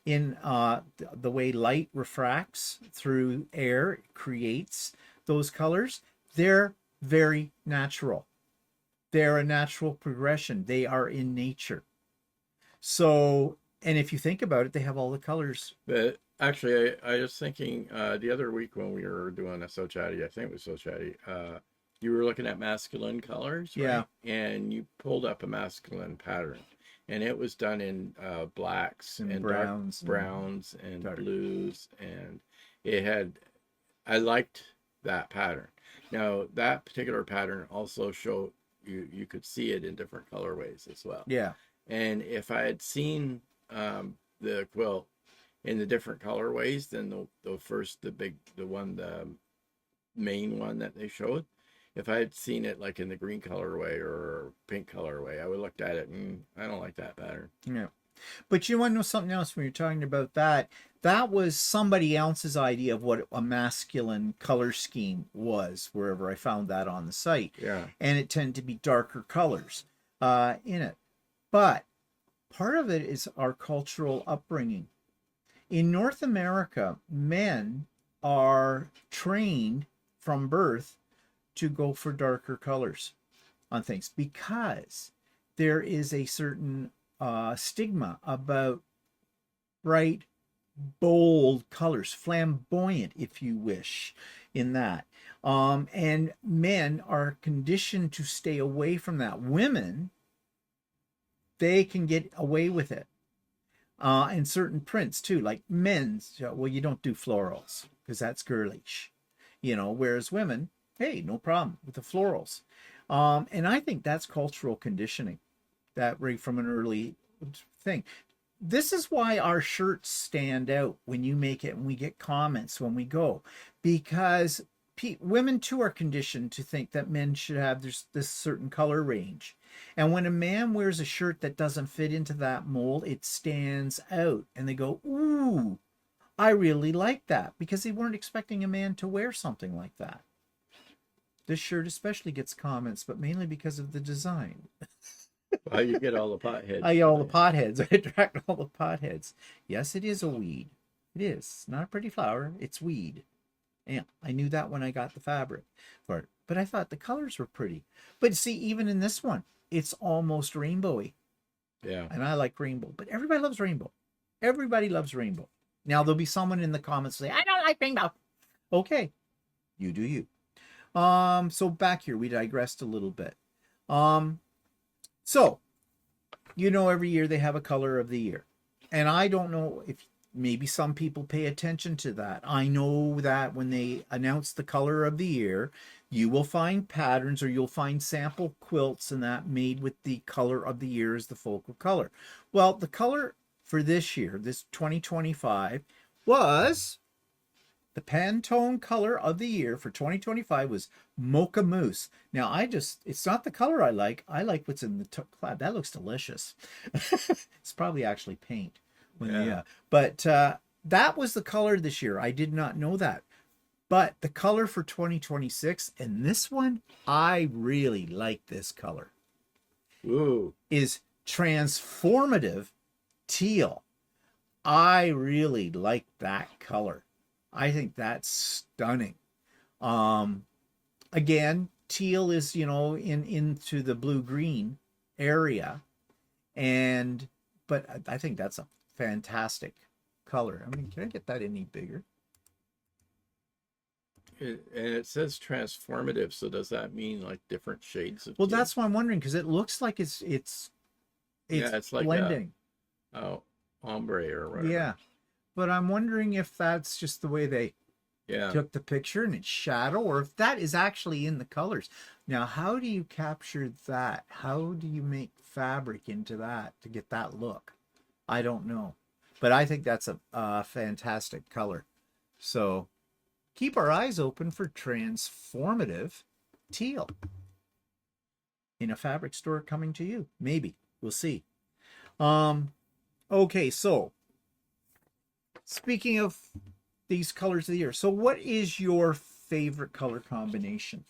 [SPEAKER 1] in the way light refracts through air, creates those colors. They're very natural. They're a natural progression. They are in nature. So, and if you think about it, they have all the colors.
[SPEAKER 2] But actually, I was thinking the other week when we were doing a So Chatty, I think it was So Chatty, you were looking at masculine colors,
[SPEAKER 1] Yeah.
[SPEAKER 2] right? And you pulled up a masculine pattern, and it was done in blacks
[SPEAKER 1] And
[SPEAKER 2] and
[SPEAKER 1] browns
[SPEAKER 2] dark browns and
[SPEAKER 1] dark.
[SPEAKER 2] blues, and it had. I liked that pattern. Now that particular pattern also showed you could see it in different colorways as well.
[SPEAKER 1] Yeah.
[SPEAKER 2] And if I had seen the quilt in the different colorways than the main one that they showed, if I had seen it like in the green colorway or pink colorway, I would looked at it and I don't like that pattern.
[SPEAKER 1] Yeah. But you want to know something else when you're talking about that? That was somebody else's idea of what a masculine color scheme was, wherever I found that on the site.
[SPEAKER 2] Yeah.
[SPEAKER 1] And it tended to be darker colors in it. But part of it is our cultural upbringing. In North America, men are trained from birth to go for darker colors on things because there is a certain stigma about bright, bold colors, flamboyant, if you wish, in that. And men are conditioned to stay away from that. Women, they can get away with it. And certain prints too, like men's, well, you don't do florals because that's girlish, whereas women, hey, no problem with the florals. And I think that's cultural conditioning, that right from an early thing. This is why our shirts stand out when you make it and we get comments when we go, because women too are conditioned to think that men should have this certain color range. And when a man wears a shirt that doesn't fit into that mold, it stands out. And they go, ooh, I really like that, because they weren't expecting a man to wear something like that. This shirt especially gets comments, but mainly because of the design.
[SPEAKER 2] Well, you get all the potheads.
[SPEAKER 1] I get all the potheads. I attract all the potheads. Yes, it is a weed. It is. It's not a pretty flower. It's weed. Yeah, I knew that when I got the fabric for it. But I thought the colors were pretty. But see, even in this one, it's almost rainbowy.
[SPEAKER 2] Yeah.
[SPEAKER 1] And I like rainbow. But everybody loves rainbow. Everybody loves rainbow. Now, there'll be someone in the comments say, I don't like rainbow. Okay. You do you. So back here, we digressed a little bit. So, every year they have a color of the year. And I don't know if maybe some people pay attention to that. I know that when they announce the color of the year, you will find patterns or you'll find sample quilts and that made with the color of the year as the focal color. Well, the color for this year, this 2025, was the Pantone color of the year for 2025 was Mocha Mousse. Now, it's not the color I like. I like what's in the clad. That looks delicious. It's probably actually paint. But that was the color this year. I did not know that. But the color for 2026, and this one, I really like this color.
[SPEAKER 2] Ooh.
[SPEAKER 1] Is Transformative Teal. I really like that color. I think that's stunning. Again, teal is, into the blue-green area. But I think that's a fantastic color. I mean, can I get that any bigger?
[SPEAKER 2] And it says transformative, so does that mean like different shades of
[SPEAKER 1] Well,
[SPEAKER 2] teal?
[SPEAKER 1] that's what I'm wondering, because it looks like it's
[SPEAKER 2] like
[SPEAKER 1] blending.
[SPEAKER 2] Ombre or whatever.
[SPEAKER 1] Yeah. But I'm wondering if that's just the way they took the picture and it's shadow, or if that is actually in the colors. Now, how do you capture that? How do you make fabric into that to get that look? I don't know. But I think that's a fantastic color. So keep our eyes open for Transformative Teal in a fabric store coming to you. Maybe. We'll see. Okay, so speaking of these colors of the year, so what is your favorite color combination?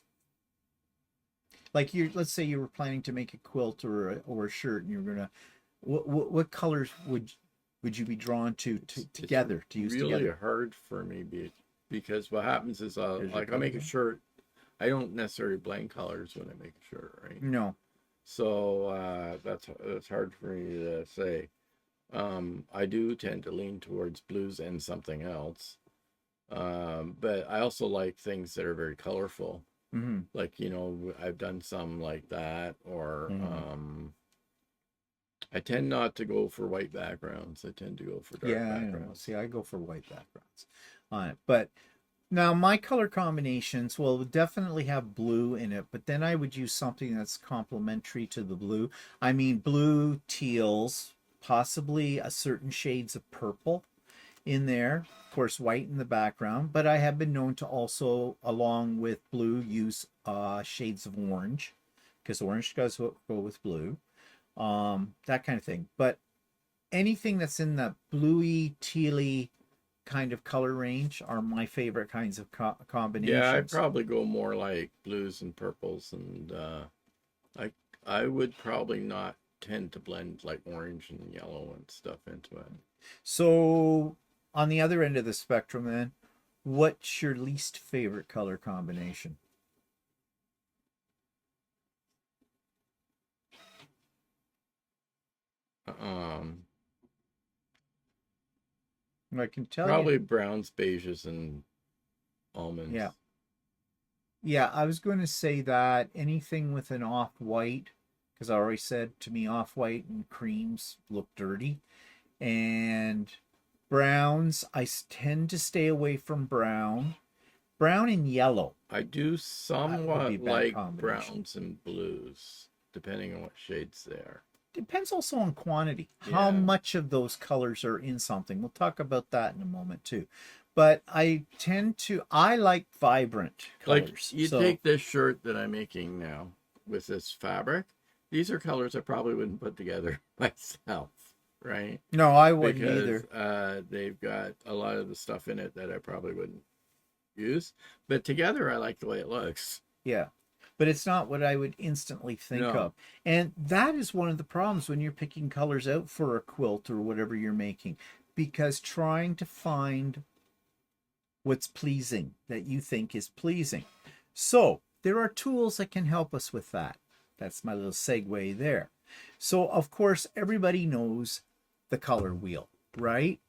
[SPEAKER 1] Like let's say you were planning to make a quilt or a shirt, and you're gonna, what colors would you be drawn to together to use
[SPEAKER 2] really
[SPEAKER 1] together?
[SPEAKER 2] Really hard for me because what happens is like I make a shirt, I don't necessarily blend colors when I make a shirt, right?
[SPEAKER 1] No.
[SPEAKER 2] So that's hard for me to say. I do tend to lean towards blues and something else. But I also like things that are very colorful.
[SPEAKER 1] Mm-hmm.
[SPEAKER 2] Like, I've done some like that, or I tend not to go for white backgrounds. I tend to go for dark backgrounds.
[SPEAKER 1] I know. See, I go for white backgrounds on it. But now my color combinations will definitely have blue in it, but then I would use something that's complementary to the blue. I mean, blue, teals, possibly a certain shades of purple in there. Of course, white in the background, but I have been known to also, along with blue, use shades of orange, because orange does go with blue. That kind of thing. But anything that's in the bluey, tealy kind of color range are my favorite kinds of combinations.
[SPEAKER 2] Yeah, I'd probably go more like blues and purples, and I would probably not tend to blend like orange and yellow and stuff into it.
[SPEAKER 1] So on the other end of the spectrum then, what's your least favorite color combination? I can tell
[SPEAKER 2] probably
[SPEAKER 1] you.
[SPEAKER 2] browns, beiges, and almonds.
[SPEAKER 1] Yeah, I was going to say that anything with an off-white, because I already said to me off-white and creams look dirty. And browns, I tend to stay away from brown. Brown and yellow.
[SPEAKER 2] I do somewhat like browns and blues, depending on what shades they are.
[SPEAKER 1] Depends also on quantity. How much of those colors are in something. We'll talk about that in a moment too. But I like vibrant colors.
[SPEAKER 2] Like take this shirt that I'm making now with this fabric. These are colors I probably wouldn't put together myself, right?
[SPEAKER 1] No, I wouldn't either.
[SPEAKER 2] They've got a lot of the stuff in it that I probably wouldn't use. But together, I like the way it looks.
[SPEAKER 1] Yeah. But it's not what I would instantly think of. And that is one of the problems when you're picking colors out for a quilt or whatever you're making, because trying to find what's pleasing that you think is pleasing. So there are tools that can help us with that. That's my little segue there. So of course, everybody knows the color wheel, right?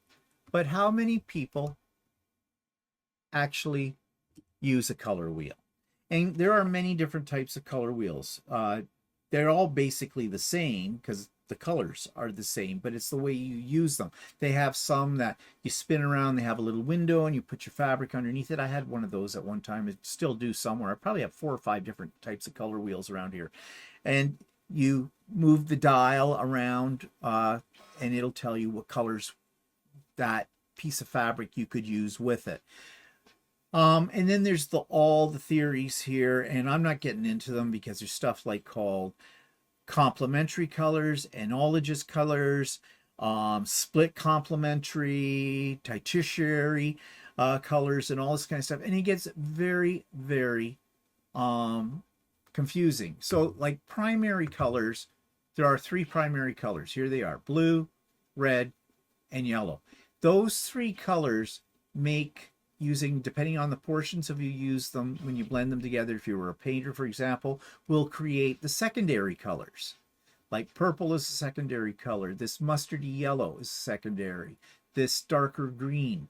[SPEAKER 1] But how many people actually use a color wheel? And there are many different types of color wheels. They're all basically the same because the colors are the same, but it's the way you use them. They have some that you spin around, they have a little window and you put your fabric underneath it. I had one of those at one time. I still do somewhere. I probably have 4 or 5 different types of color wheels around here. And you move the dial around and it'll tell you what colors that piece of fabric you could use with it. And then there's all the theories here, and I'm not getting into them because there's stuff like called complementary colors, analogous colors, split complementary, tertiary colors, and all this kind of stuff. And it gets very, very confusing. So like primary colors, there are 3 primary colors. Here they are: blue, red, and yellow. Those 3 colors make, using, depending on the portions of you use them, when you blend them together, if you were a painter, for example, will create the secondary colors. Like purple is a secondary color. This mustardy yellow is secondary. This darker green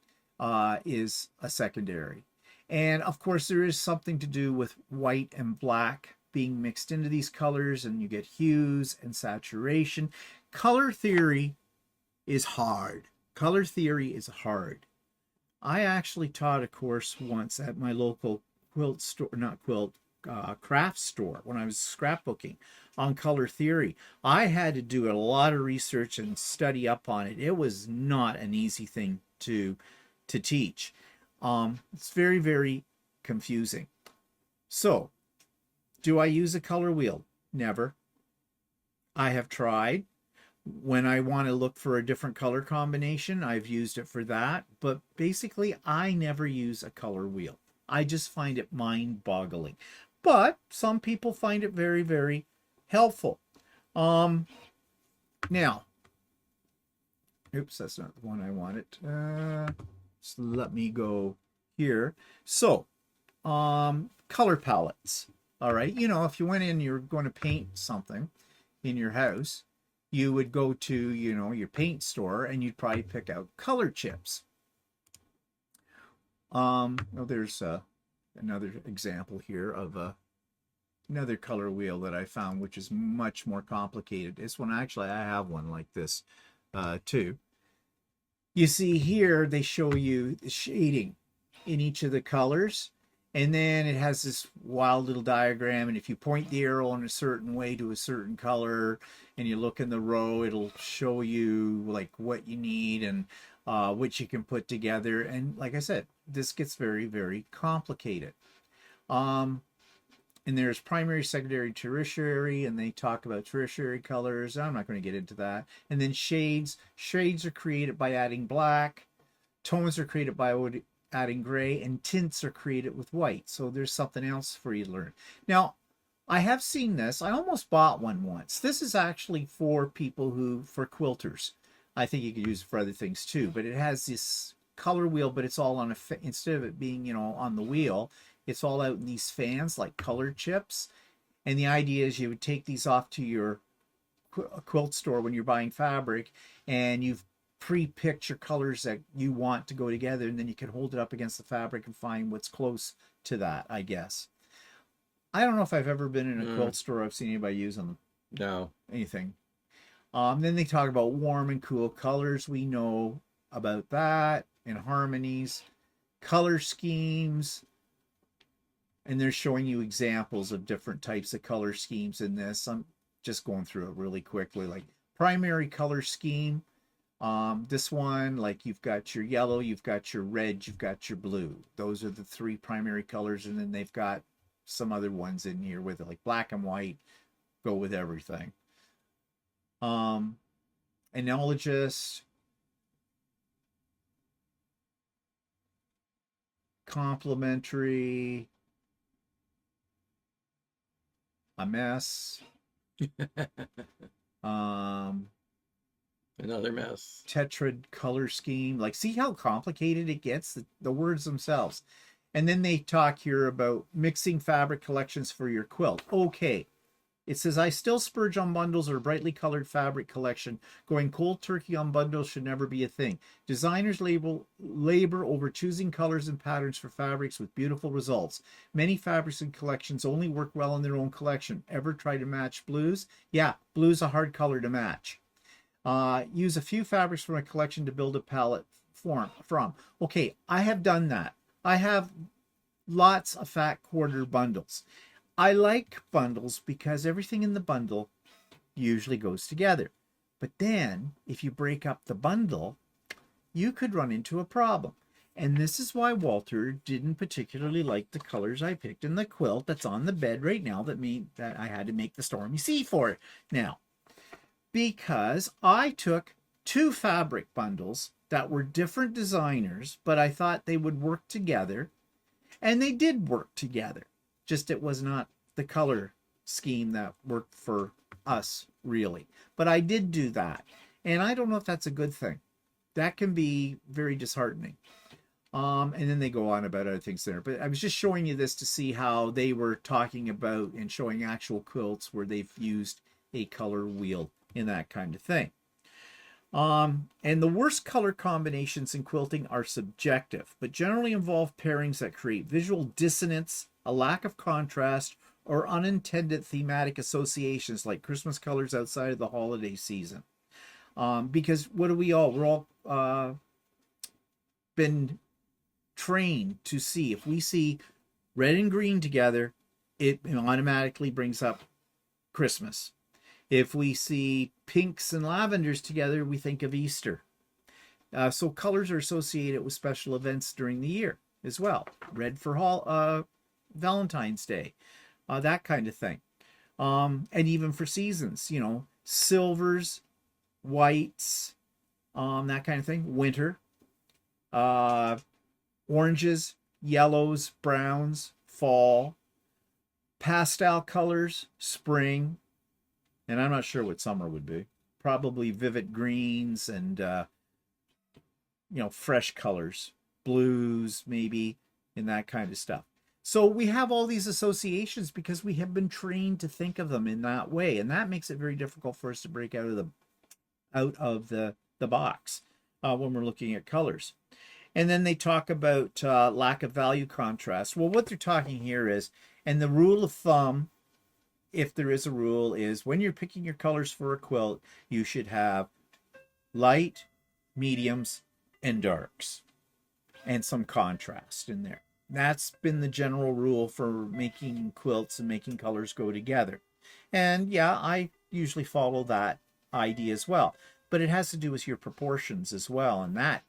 [SPEAKER 1] is a secondary. And of course, there is something to do with white and black being mixed into these colors, and you get hues and saturation. Color theory is hard. Color theory is hard. I actually taught a course once at my local quilt store, not quilt, craft store, when I was scrapbooking, on color theory. I had to do a lot of research and study up on it. It was not an easy thing to teach. It's very, very confusing. So, do I use a color wheel? Never. I have tried. When I want to look for a different color combination, I've used it for that. But basically, I never use a color wheel. I just find it mind-boggling. But some people find it very, very helpful. Now, oops, that's not the one I wanted. Just let me go here. So, color palettes. All right, you know, if you went in, you're going to paint something in your house, you would go to, you know, your paint store and you'd probably pick out color chips. Oh, there's another example here of another color wheel that I found, which is much more complicated. This one, actually, I have one like this too. You see here, they show you the shading in each of the colors. And then it has this wild little diagram, and if you point the arrow in a certain way to a certain color and you look in the row, it'll show you like what you need and what you can put together. And like I said, this gets very, very complicated. And there's primary, secondary, tertiary, and they talk about tertiary colors. I'm not going to get into that. And then shades. Shades are created by adding black. Tones are created by adding gray, and tints are created with white. So there's something else for you to learn. Now, I have seen this. I almost bought one once. This is actually for people for quilters. I think you could use it for other things too, but it has this color wheel, but it's all on instead of it being, you know, on the wheel, it's all out in these fans like color chips. And the idea is you would take these off to your quilt store when you're buying fabric, and you've pre-picked your colors that you want to go together, and then you can hold it up against the fabric and find what's close to that, I guess. I don't know if I've ever been in a quilt store I've seen anybody using anything. Then they talk about warm and cool colors. We know about that, and harmonies, color schemes, and they're showing you examples of different types of color schemes in this. I'm just going through it really quickly. Like primary color scheme. This one, like you've got your yellow, you've got your red, you've got your blue. Those are the 3 primary colors, and then they've got some other ones in here with it, like black and white go with everything. Analogous, complementary, a mess.
[SPEAKER 2] Another mess.
[SPEAKER 1] Tetrad color scheme. Like, see how complicated it gets? The words themselves. And then they talk here about mixing fabric collections for your quilt. Okay, It says, I still spurge on bundles or brightly colored fabric collection. Going cold turkey on bundles should never be a thing. Designers labor over choosing colors and patterns for fabrics with beautiful results. Many fabrics and collections only work well in their own collection. Ever try to match blues? Yeah, blue's a hard color to match. Use a few fabrics from a collection to build a palette from. Okay, I have done that. I have lots of fat quarter bundles. I like bundles because everything in the bundle usually goes together. But then, if you break up the bundle, you could run into a problem. And this is why Walter didn't particularly like the colors I picked in the quilt that's on the bed right now that I had to make the Stormy Sea for it now. Because I took 2 fabric bundles that were different designers, but I thought they would work together. And they did work together. Just it was not the color scheme that worked for us, really. But I did do that. And I don't know if that's a good thing. That can be very disheartening. And then they go on about other things there. But I was just showing you this to see how they were talking about and showing actual quilts where they've used a color wheel and that kind of thing. And the worst color combinations in quilting are subjective, but generally involve pairings that create visual dissonance, a lack of contrast, or unintended thematic associations like Christmas colors outside of the holiday season. Because what we're all been trained to see. If we see red and green together, it automatically brings up Christmas. If we see pinks and lavenders together, we think of Easter. So colors are associated with special events during the year as well. Red for Valentine's Day, that kind of thing. And even for seasons, silvers, whites, that kind of thing. Winter, oranges, yellows, browns, fall, pastel colors, spring. And I'm not sure what summer would be. Probably vivid greens and, fresh colors. Blues, maybe, and that kind of stuff. So we have all these associations because we have been trained to think of them in that way. And that makes it very difficult for us to break out of the box when we're looking at colors. And then they talk about lack of value contrast. Well, what they're talking here is, and the rule of thumb, if there is a rule, is when you're picking your colors for a quilt, you should have light, mediums, and darks, and some contrast in there. That's been the general rule for making quilts and making colors go together. And yeah, I usually follow that idea as well. But it has to do with your proportions as well, and that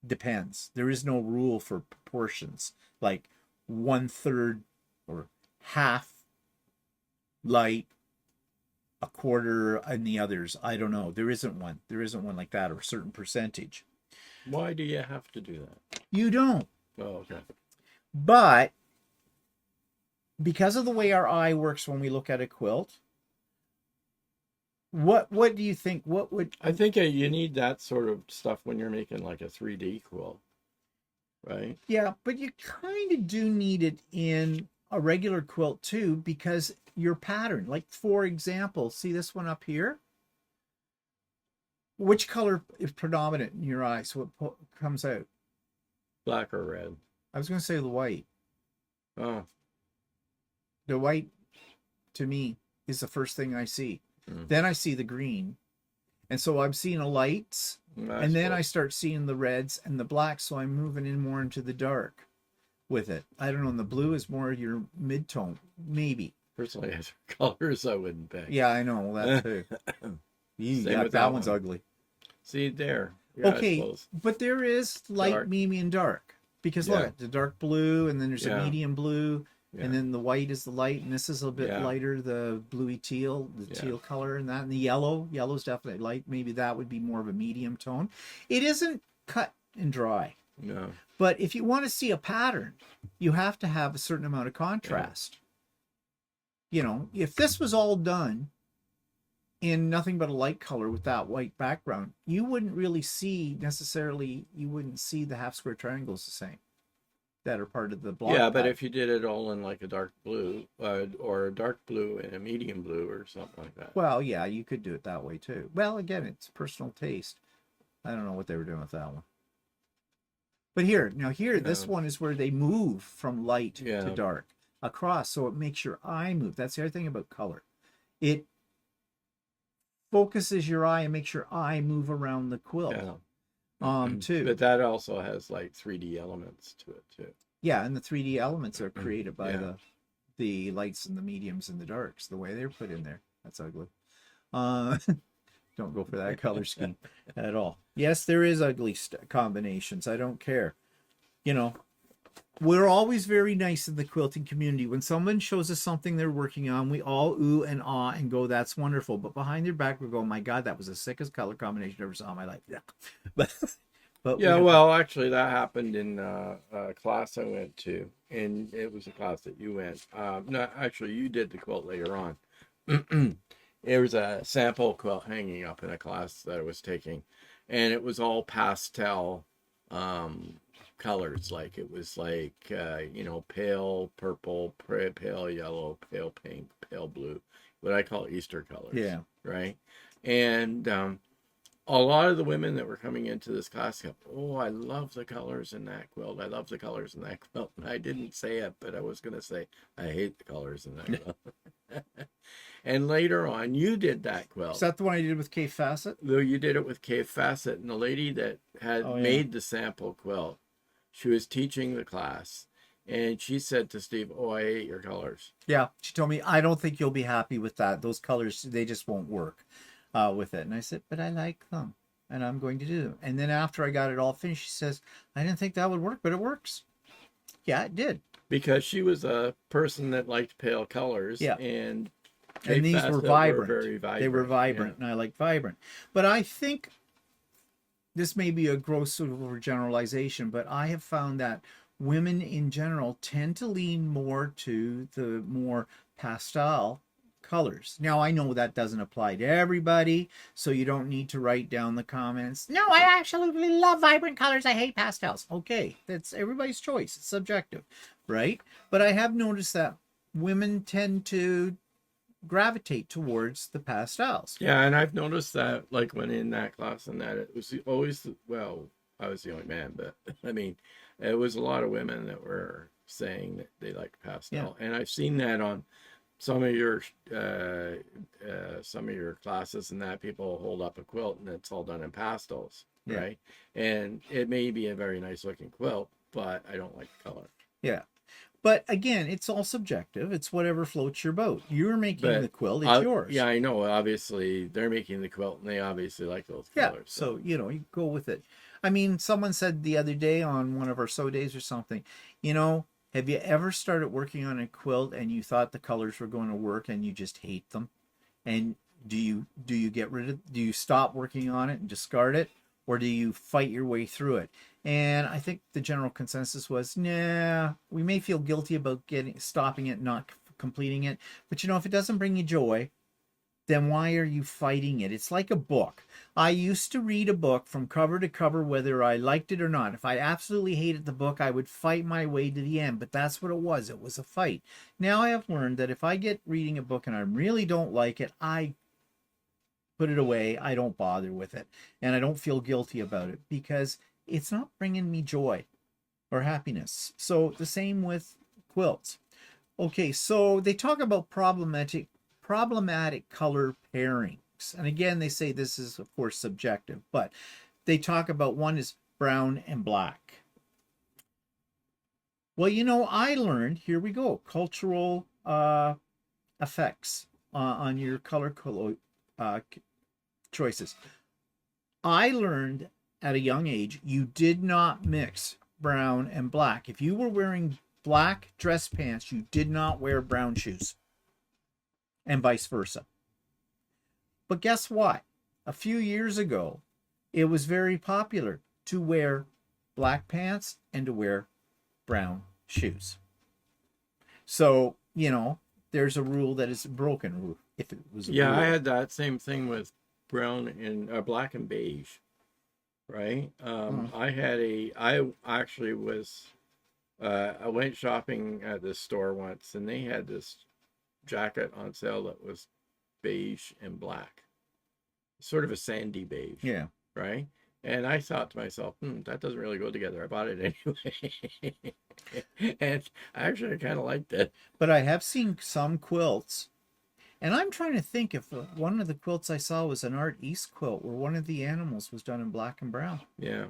[SPEAKER 1] depends. There is no rule for proportions, like 1/3 or half light, a quarter, and the others. I don't know. There isn't one. There isn't one like that, or a certain percentage.
[SPEAKER 2] Why do you have to do that?
[SPEAKER 1] You don't.
[SPEAKER 2] Oh, okay.
[SPEAKER 1] But because of the way our eye works when we look at a quilt, what do you think? What would
[SPEAKER 2] I think you need that sort of stuff when you're making like a 3D quilt, right?
[SPEAKER 1] Yeah, but you kind of do need it in a regular quilt too, because your pattern, like for example, see this one up here? Which color is predominant in your eyes? What comes out?
[SPEAKER 2] Black or red?
[SPEAKER 1] I was going to say the white.
[SPEAKER 2] Oh.
[SPEAKER 1] The white, to me, is the first thing I see. Then I see the green. And so I'm seeing the lights, and then I start seeing the reds and the blacks, so I'm moving in more into the dark with it. I don't know, and the blue is more your mid-tone, maybe.
[SPEAKER 2] Personally, as colors I wouldn't pick.
[SPEAKER 1] Yeah, I know, that too. That one's ugly.
[SPEAKER 2] See, there. Yeah,
[SPEAKER 1] okay, but there is light, dark, medium, and dark. Because look, the dark blue, and then there's a medium blue, and then the white is the light, and this is a bit lighter, the bluey teal, the teal color, and that, and the yellow's definitely light. Maybe that would be more of a medium tone. It isn't cut and dry.
[SPEAKER 2] No.
[SPEAKER 1] But if you want to see a pattern, you have to have a certain amount of contrast. If this was all done in nothing but a light color with that white background, you wouldn't really see necessarily, you wouldn't see the half square triangles the same. that are part of the block.
[SPEAKER 2] Yeah, but
[SPEAKER 1] pattern.
[SPEAKER 2] if you did it all in like a dark blue, or a dark blue and a medium blue or something like that.
[SPEAKER 1] Well, yeah, you could do it that way too. Well, again, it's personal taste. I don't know what they were doing with that one. But here, now here, this one is where they move from light to dark across, so it makes your eye move. That's the other thing about color. It focuses your eye and makes your eye move around the quilt. Too.
[SPEAKER 2] But that also has like 3D elements to it too.
[SPEAKER 1] Yeah, and the 3D elements are created by the lights and the mediums and the darks, the way they're put in there. That's ugly. Don't go for that color scheme at all. Yes, there is ugly combinations. I don't care. You know, we're always very nice in the quilting community. When someone shows us something they're working on, we all ooh and ah and go, that's wonderful. But behind their back, we go, my God, that was the sickest color combination I ever saw in my life. Yeah. But
[SPEAKER 2] yeah, well, actually, that happened in a class I went to, and it was a class that you went. No, actually, you did the quilt later on. There was a sample quilt hanging up in a class that I was taking, and it was all pastel colors. Like it was like pale purple, pale yellow, pale pink, pale blue, what I call Easter colors.
[SPEAKER 1] Yeah.
[SPEAKER 2] Right. And a lot of the women that were coming into this class go, oh, I love the colors in that quilt. I love the colors in that quilt. And I didn't say it, but I was going to say, I hate the colors in that quilt. And later on, you did that quilt.
[SPEAKER 1] Is that the one I did with K Facet?
[SPEAKER 2] Though you did it with K Facet. And the lady that had made the sample quilt, she was teaching the class. And she said to Steve, oh, I hate your colors.
[SPEAKER 1] Yeah. She told me, I don't think you'll be happy with that. Those colors, they just won't work with it. And I said, but I like them. And I'm going to do them. And then after I got it all finished, she says, I didn't think that would work, but it works. Yeah, it did.
[SPEAKER 2] Because she was a person that liked pale colors.
[SPEAKER 1] Yeah.
[SPEAKER 2] And
[SPEAKER 1] these were vibrant.
[SPEAKER 2] Very vibrant.
[SPEAKER 1] They were vibrant, and I like vibrant. But I think this may be a gross overgeneralization, but I have found that women in general tend to lean more to the more pastel colors. Now, I know that doesn't apply to everybody, so you don't need to write down the comments. No, I absolutely love vibrant colors. I hate pastels. Okay, that's everybody's choice. It's subjective, right? But I have noticed that women tend to gravitate towards the pastels.
[SPEAKER 2] Yeah, and I've noticed that, like, when in that class and that, it was always, well, I was the only man, but I mean, it was a lot of women that were saying that they liked pastel. And I've seen that on some of your classes, and that people hold up a quilt and it's all done in pastels, right? And it may be a very nice looking quilt, but I don't like the color.
[SPEAKER 1] Yeah. But again, it's all subjective. It's whatever floats your boat. You're making the quilt, it's yours.
[SPEAKER 2] Yeah, I know. Obviously, they're making the quilt, and they obviously like those colors.
[SPEAKER 1] So, you go with it. I mean, someone said the other day on one of our sew days or something, have you ever started working on a quilt and you thought the colors were going to work and you just hate them? And do you get rid of, do you stop working on it and discard it? Or do you fight your way through it? And I think the general consensus was, nah, we may feel guilty about stopping it, not completing it. But if it doesn't bring you joy, then why are you fighting it? It's like a book. I used to read a book from cover to cover, whether I liked it or not. If I absolutely hated the book, I would fight my way to the end. But that's what it was. It was a fight. Now I have learned that if I get reading a book and I really don't like it, I put it away. I don't bother with it. And I don't feel guilty about it because it's not bringing me joy or happiness. So the same with quilts. Okay, so they talk about problematic color pairings. And again, they say this is, of course, subjective, but they talk about one is brown and black. Well, I learned, here we go, cultural effects on your color choices. I learned at a young age, you did not mix brown and black. If you were wearing black dress pants, you did not wear brown shoes, and vice versa. But guess what? A few years ago, it was very popular to wear black pants and to wear brown shoes. So, there's a rule that is a broken rule. If it was a rule.
[SPEAKER 2] I had that same thing with brown and black and beige. Right. I actually was I went shopping at this store once, and they had this jacket on sale that was beige and black, sort of a sandy beige,
[SPEAKER 1] Yeah.
[SPEAKER 2] right? And I thought to myself, that doesn't really go together. I bought it anyway. And actually, I kind of liked it.
[SPEAKER 1] But I have seen some quilts, and I'm trying to think if one of the quilts I saw was an art East quilt where one of the animals was done in black and brown.
[SPEAKER 2] Yeah.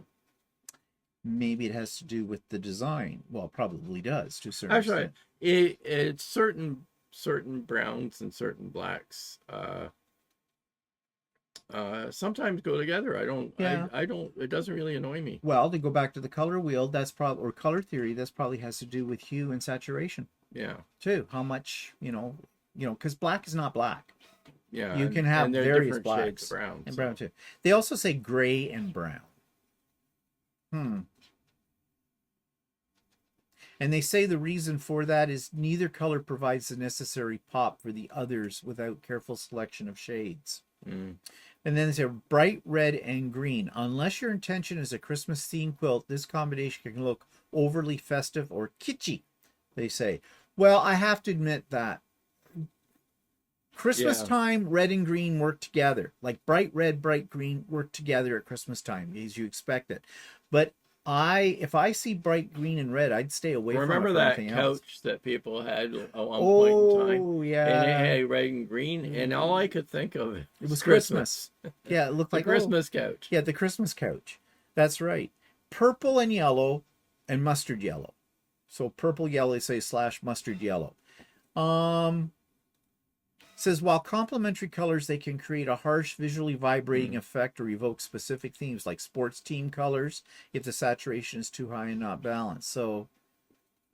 [SPEAKER 1] Maybe it has to do with the design. Well, it probably does to a certain
[SPEAKER 2] Actually,
[SPEAKER 1] extent.
[SPEAKER 2] it's certain browns and certain blacks sometimes go together.
[SPEAKER 1] Yeah.
[SPEAKER 2] I don't, it doesn't really annoy me.
[SPEAKER 1] Well, to go back to the color wheel, that's probably, or color theory, that's probably has to do with hue and saturation
[SPEAKER 2] Yeah.
[SPEAKER 1] too. How much, because black is not black.
[SPEAKER 2] Yeah.
[SPEAKER 1] You can have
[SPEAKER 2] there are
[SPEAKER 1] various
[SPEAKER 2] different
[SPEAKER 1] blacks
[SPEAKER 2] shades of brown.
[SPEAKER 1] and
[SPEAKER 2] So.
[SPEAKER 1] brown too. They also say gray and brown. And they say the reason for that is neither color provides the necessary pop for the others without careful selection of shades.
[SPEAKER 2] Mm.
[SPEAKER 1] And then they say bright red and green. Unless your intention is a Christmas themed quilt, this combination can look overly festive or kitschy, they say. Well, I have to admit that Christmas time, red and green work together. Like bright red, bright green work together at Christmas time, as you expect it. But if I see bright green and red, I'd stay away from it.
[SPEAKER 2] Remember that couch
[SPEAKER 1] else.
[SPEAKER 2] that people had at one point in time?
[SPEAKER 1] Oh, yeah.
[SPEAKER 2] And it had red and green, and all I could think of
[SPEAKER 1] it was Christmas. Yeah, it looked like
[SPEAKER 2] the Christmas couch.
[SPEAKER 1] Yeah, the Christmas couch. That's right. Purple and yellow and mustard yellow. So purple, yellow, they say / mustard yellow. Says while complementary colors, they can create a harsh, visually vibrating effect or evoke specific themes like sports team colors if the saturation is too high and not balanced. So,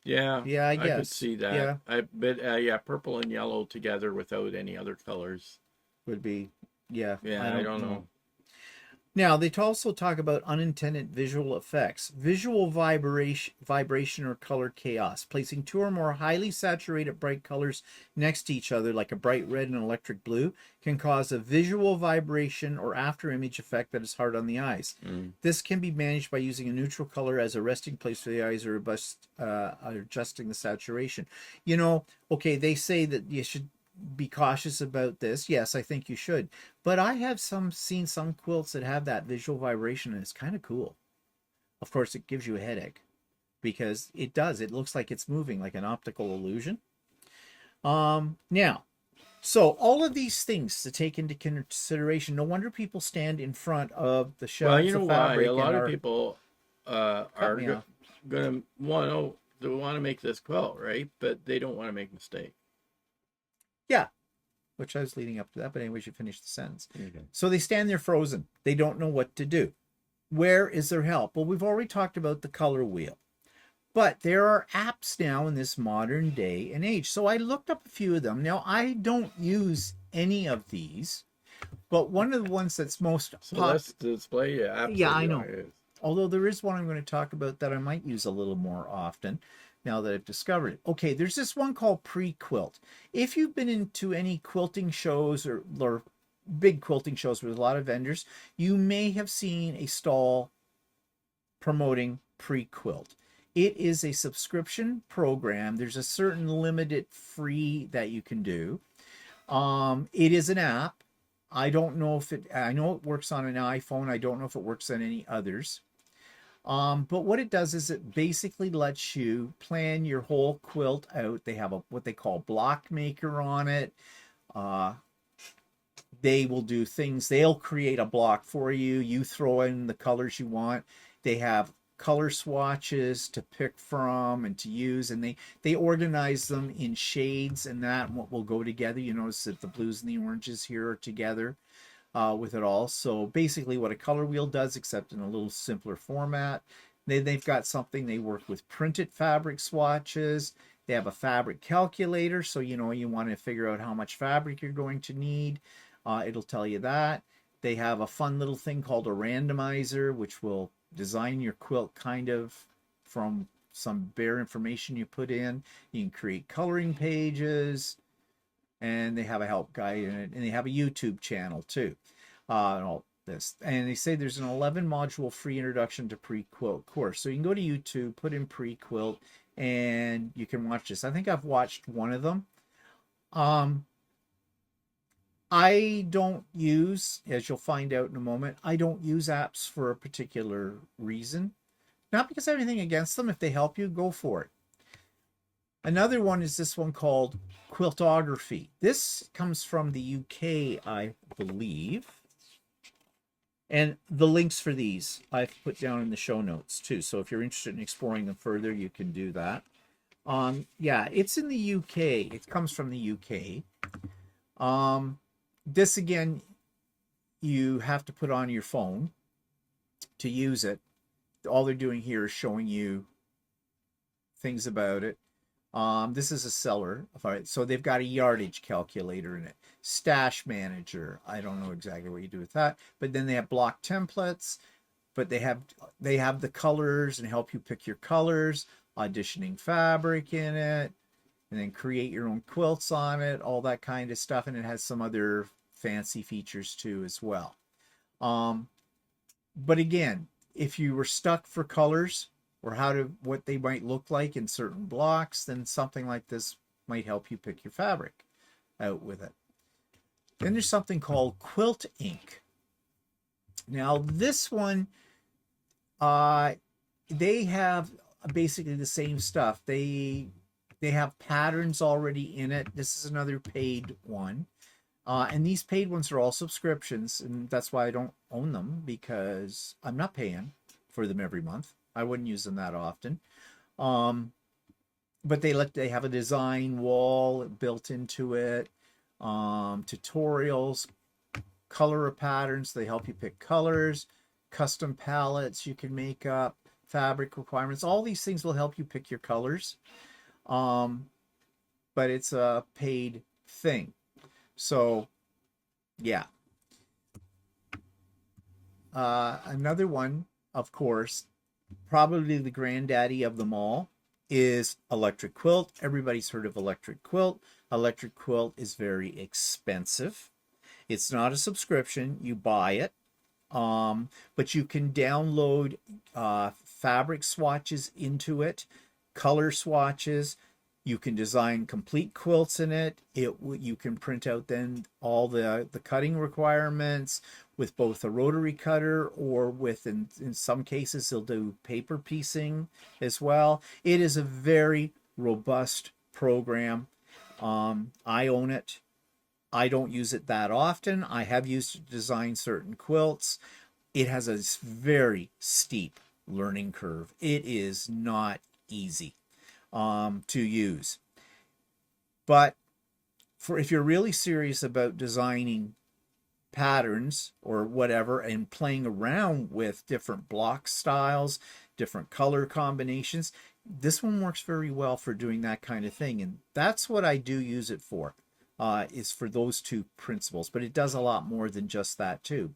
[SPEAKER 2] yeah,
[SPEAKER 1] I guess
[SPEAKER 2] I could see that. Yeah, purple and yellow together without any other colors
[SPEAKER 1] would be,
[SPEAKER 2] yeah. I don't know.
[SPEAKER 1] Now, they also talk about unintended visual effects, visual vibration or color chaos. Placing two or more highly saturated bright colors next to each other, like a bright red and electric blue, can cause a visual vibration or after-image effect that is hard on the eyes. This can be managed by using a neutral color as a resting place for the eyes or adjusting the saturation. Okay, they say that you should be cautious about this. Yes, I think you should. But I have seen some quilts that have that visual vibration, and it's kind of cool. Of course, it gives you a headache because it does. It looks like it's moving, like an optical illusion. Now, so all of these things to take into consideration. No wonder people stand in front of the shelves.
[SPEAKER 2] Well, you know
[SPEAKER 1] of
[SPEAKER 2] why?
[SPEAKER 1] fabric
[SPEAKER 2] A lot of people are going to want to make this quilt, right? But they don't want to make a mistake.
[SPEAKER 1] Yeah, which I was leading up to that, but anyways, you finish the sentence.
[SPEAKER 2] Okay.
[SPEAKER 1] So they stand there frozen. They don't know what to do. Where is their help? Well, we've already talked about the color wheel, but there are apps now in this modern day and age. So I looked up a few of them. Now, I don't use any of these, but one of the ones that's most
[SPEAKER 2] let's display apps.
[SPEAKER 1] Yeah, I know. Although there is one I'm going to talk about that I might use a little more often now that I've discovered it. Okay, there's this one called Pre-Quilt. If you've been into any quilting shows or big quilting shows with a lot of vendors, you may have seen a stall promoting Pre-Quilt. It is a subscription program. There's a certain limited free that you can do. It is an app. I don't know if I know it works on an iPhone. I don't know if it works on any others. But what it does is it basically lets you plan your whole quilt out. They have what they call block maker on it. They will do things. They'll create a block for you. You throw in the colors you want. They have color swatches to pick from and to use, and they organize them in shades and that and what will go together. You notice that the blues and the oranges here are together. With it all. So basically what a color wheel does, except in a little simpler format. They've got something, they work with printed fabric swatches. They have a fabric calculator, so you want to figure out how much fabric you're going to need. It'll tell you that. They have a fun little thing called a randomizer, which will design your quilt kind of from some bare information you put in. You can create coloring pages. And they have a help guide in it, and they have a YouTube channel too. And all this, and they say there's an 11 module free introduction to Pre-Quilt course. So you can go to YouTube, put in Pre-Quilt, and you can watch this. I think I've watched one of them. I don't use, as you'll find out in a moment, I don't use apps for a particular reason. Not because I have anything against them. If they help you, go for it. Another one is this one called Quiltography. This comes from the UK, I believe. And the links for these I've put down in the show notes too. So if you're interested in exploring them further, you can do that. Yeah, it's in the UK. It comes from the UK. This again, you have to put on your phone to use it. All they're doing here is showing you things about it. This is a seller. So they've got a yardage calculator in it. Stash manager. I don't know exactly what you do with that. But then they have block templates. But they have the colors and help you pick your colors. Auditioning fabric in it. And then create your own quilts on it. All that kind of stuff. And it has some other fancy features too as well. But again, if you were stuck for colors, or what they might look like in certain blocks, then something like this might help you pick your fabric out with it. Then there's something called Quiltink. Now this one, they have basically the same stuff. They have patterns already in it. This is another paid one. And these paid ones are all subscriptions, and that's why I don't own them, because I'm not paying for them every month. I wouldn't use them that often. But they have a design wall built into it, tutorials, color patterns. They help you pick colors, custom palettes you can make up, fabric requirements. All these things will help you pick your colors. But it's a paid thing. So, yeah. Another one, of course, probably the granddaddy of them all, is Electric Quilt. Everybody's heard of Electric Quilt. Electric Quilt is very expensive. It's not a subscription. You buy it. But you can download fabric swatches into it, color swatches. You can design complete quilts in it. You can print out then all the cutting requirements with both a rotary cutter, or with, in some cases, they'll do paper piecing as well. It is a very robust program. I own it. I don't use it that often. I have used it to design certain quilts. It has a very steep learning curve. It is not easy to use. But if you're really serious about designing patterns or whatever, and playing around with different block styles, different color combinations, this one works very well for doing that kind of thing. And that's what I do use it for, is for those two principles. But it does a lot more than just that too.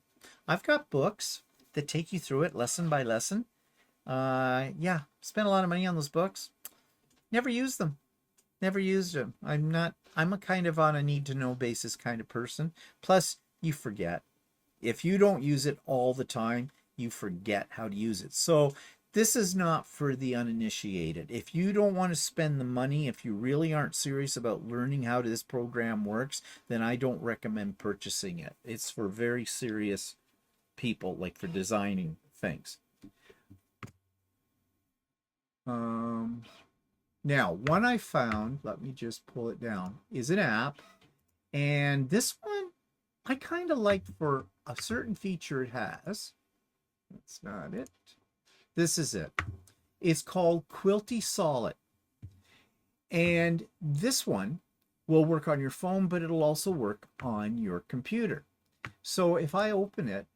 [SPEAKER 1] I've got books that take you through it lesson by lesson. Yeah, spent a lot of money on those books. Never used them. Never used them. I'm a kind of on a need to know basis kind of person. Plus, you forget. If you don't use it all the time, you forget how to use it. So this is not for the uninitiated. If you don't want to spend the money, if you really aren't serious about learning how this program works, then I don't recommend purchasing it. It's for very serious people, like for designing things. Now, one I found, let me just pull it down, is an app. And this one I kind of like for a certain feature it has. That's not it. This is it. It's called Quilty Solid. And this one will work on your phone, but it'll also work on your computer. So if I open it,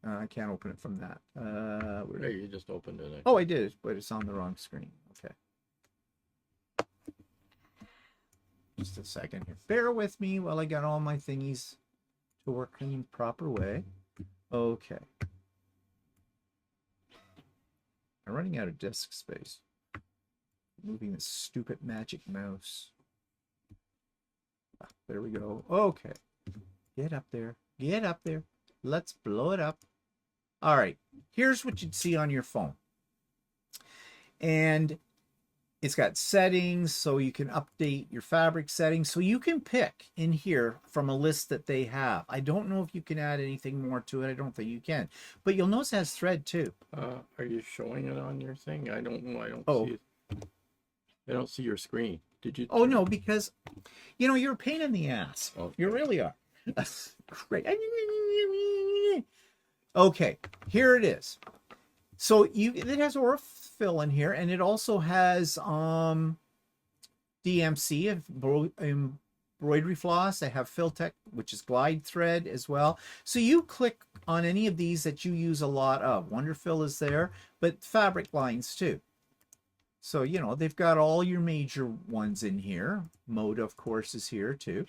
[SPEAKER 1] I can't open it from that.
[SPEAKER 2] Hey, you just opened it.
[SPEAKER 1] Oh, I did, but it's on the wrong screen. Okay. Just a second here. Bear with me while I got all my thingies to work in the proper way. Okay. I'm running out of disk space. Moving this stupid magic mouse. There we go. Okay. Get up there. Get up there. Let's blow it up. All right. Here's what you'd see on your phone. And It's got settings, so you can update your fabric settings. So you can pick in here from a list that they have. I don't know if you can add anything more to it. I don't think you can. But you'll notice it has thread too.
[SPEAKER 2] Are you showing it on your thing? I don't know. I don't
[SPEAKER 1] Oh.
[SPEAKER 2] see it. I don't see your screen. Did you?
[SPEAKER 1] Oh, no, because, you know, you're a pain in the ass.
[SPEAKER 2] Okay.
[SPEAKER 1] You really are. Great. Okay, here it is. So it has Orfill in here, and it also has DMC, embroidery floss. I have Filtech, which is glide thread as well. So you click on any of these that you use a lot of. Wonderfill is there, but fabric lines too. So, you know, they've got all your major ones in here. Mode, of course, is here too.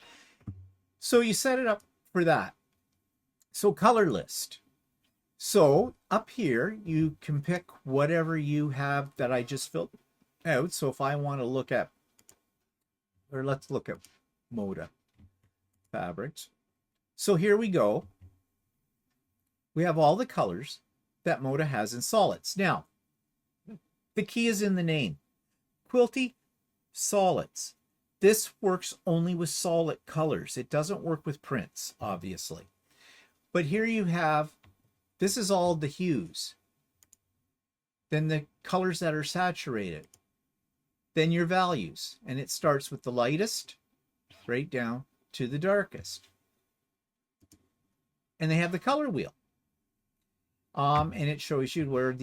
[SPEAKER 1] So you set it up for that. So color list. So up here, you can pick whatever you have that I just filled out. So if I want to look at, or let's look at Moda fabrics. So here we go. We have all the colors that Moda has in solids. Now, the key is in the name. Quilty Solids. This works only with solid colors. It doesn't work with prints, obviously. But here you have, this is all the hues. Then the colors that are saturated. Then your values. And it starts with the lightest right down to the darkest. And they have the color wheel. And it shows you where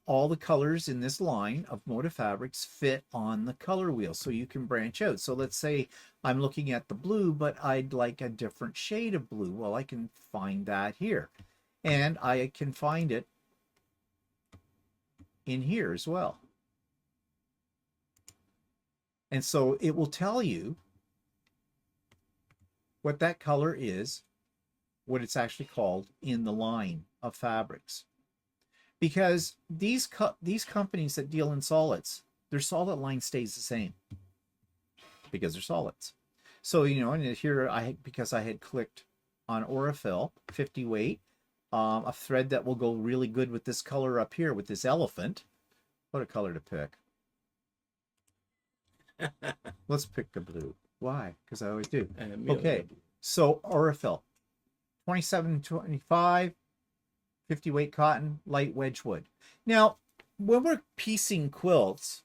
[SPEAKER 1] all the colors in this line of Moda fabrics fit on the color wheel, so you can branch out. So let's say I'm looking at the blue, but I'd like a different shade of blue. Well, I can find that here, and I can find it in here as well. And so it will tell you what that color is, what it's actually called in the line of fabrics. Because these companies that deal in solids, their solid line stays the same because they're solids. So, you know, and here because I had clicked on Orfill 50 weight, a thread that will go really good with this color up here with this elephant. What a color to pick. Let's pick the blue. Why? Because I always do. Okay, so Orfill 2725, 50 weight cotton, light wedgewood. Now, when we're piecing quilts,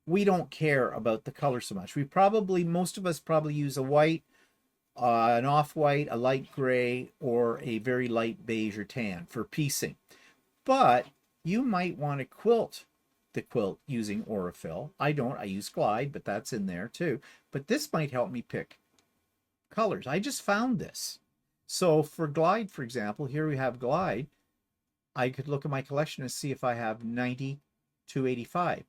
[SPEAKER 1] we don't care about the color so much. Most of us probably use a white, an off-white, a light gray, or a very light beige or tan for piecing. But you might want to quilt the quilt using Orfill. I don't. I use glide, but that's in there too. But this might help me pick colors. I just found this. So for glide, for example, here we have glide. I could look at my collection and see if I have 90 to 85.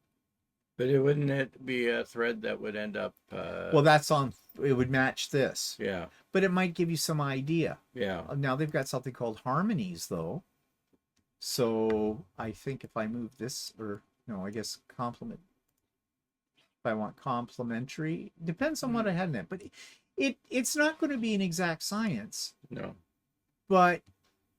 [SPEAKER 2] But wouldn't it be a thread that would end up...
[SPEAKER 1] well, that's on, it would match this.
[SPEAKER 2] Yeah.
[SPEAKER 1] But it might give you some idea.
[SPEAKER 2] Yeah.
[SPEAKER 1] Now they've got something called harmonies, though. So I think if I move this, or no, I guess complement. If I want complementary, depends on what I had in it. But it's not going to be an exact science.
[SPEAKER 2] No.
[SPEAKER 1] But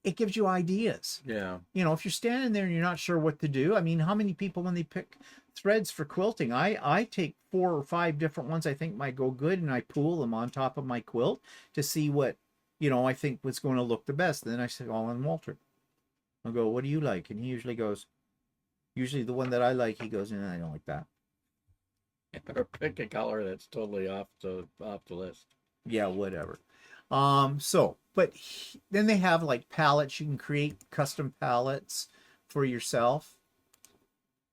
[SPEAKER 1] it gives you ideas.
[SPEAKER 2] Yeah.
[SPEAKER 1] You know, if you're standing there and you're not sure what to do, I mean, how many people when they pick threads for quilting, I take 4 or 5 different ones I think might go good, and I pool them on top of my quilt to see what, you know, I think was going to look the best. And then I say, oh, and Walter, I'll go, what do you like? And he usually goes, usually the one that I like, he goes, I don't like that.
[SPEAKER 2] Or pick a color that's totally off the list.
[SPEAKER 1] Yeah, whatever. Then they have like palettes. You can create custom palettes for yourself.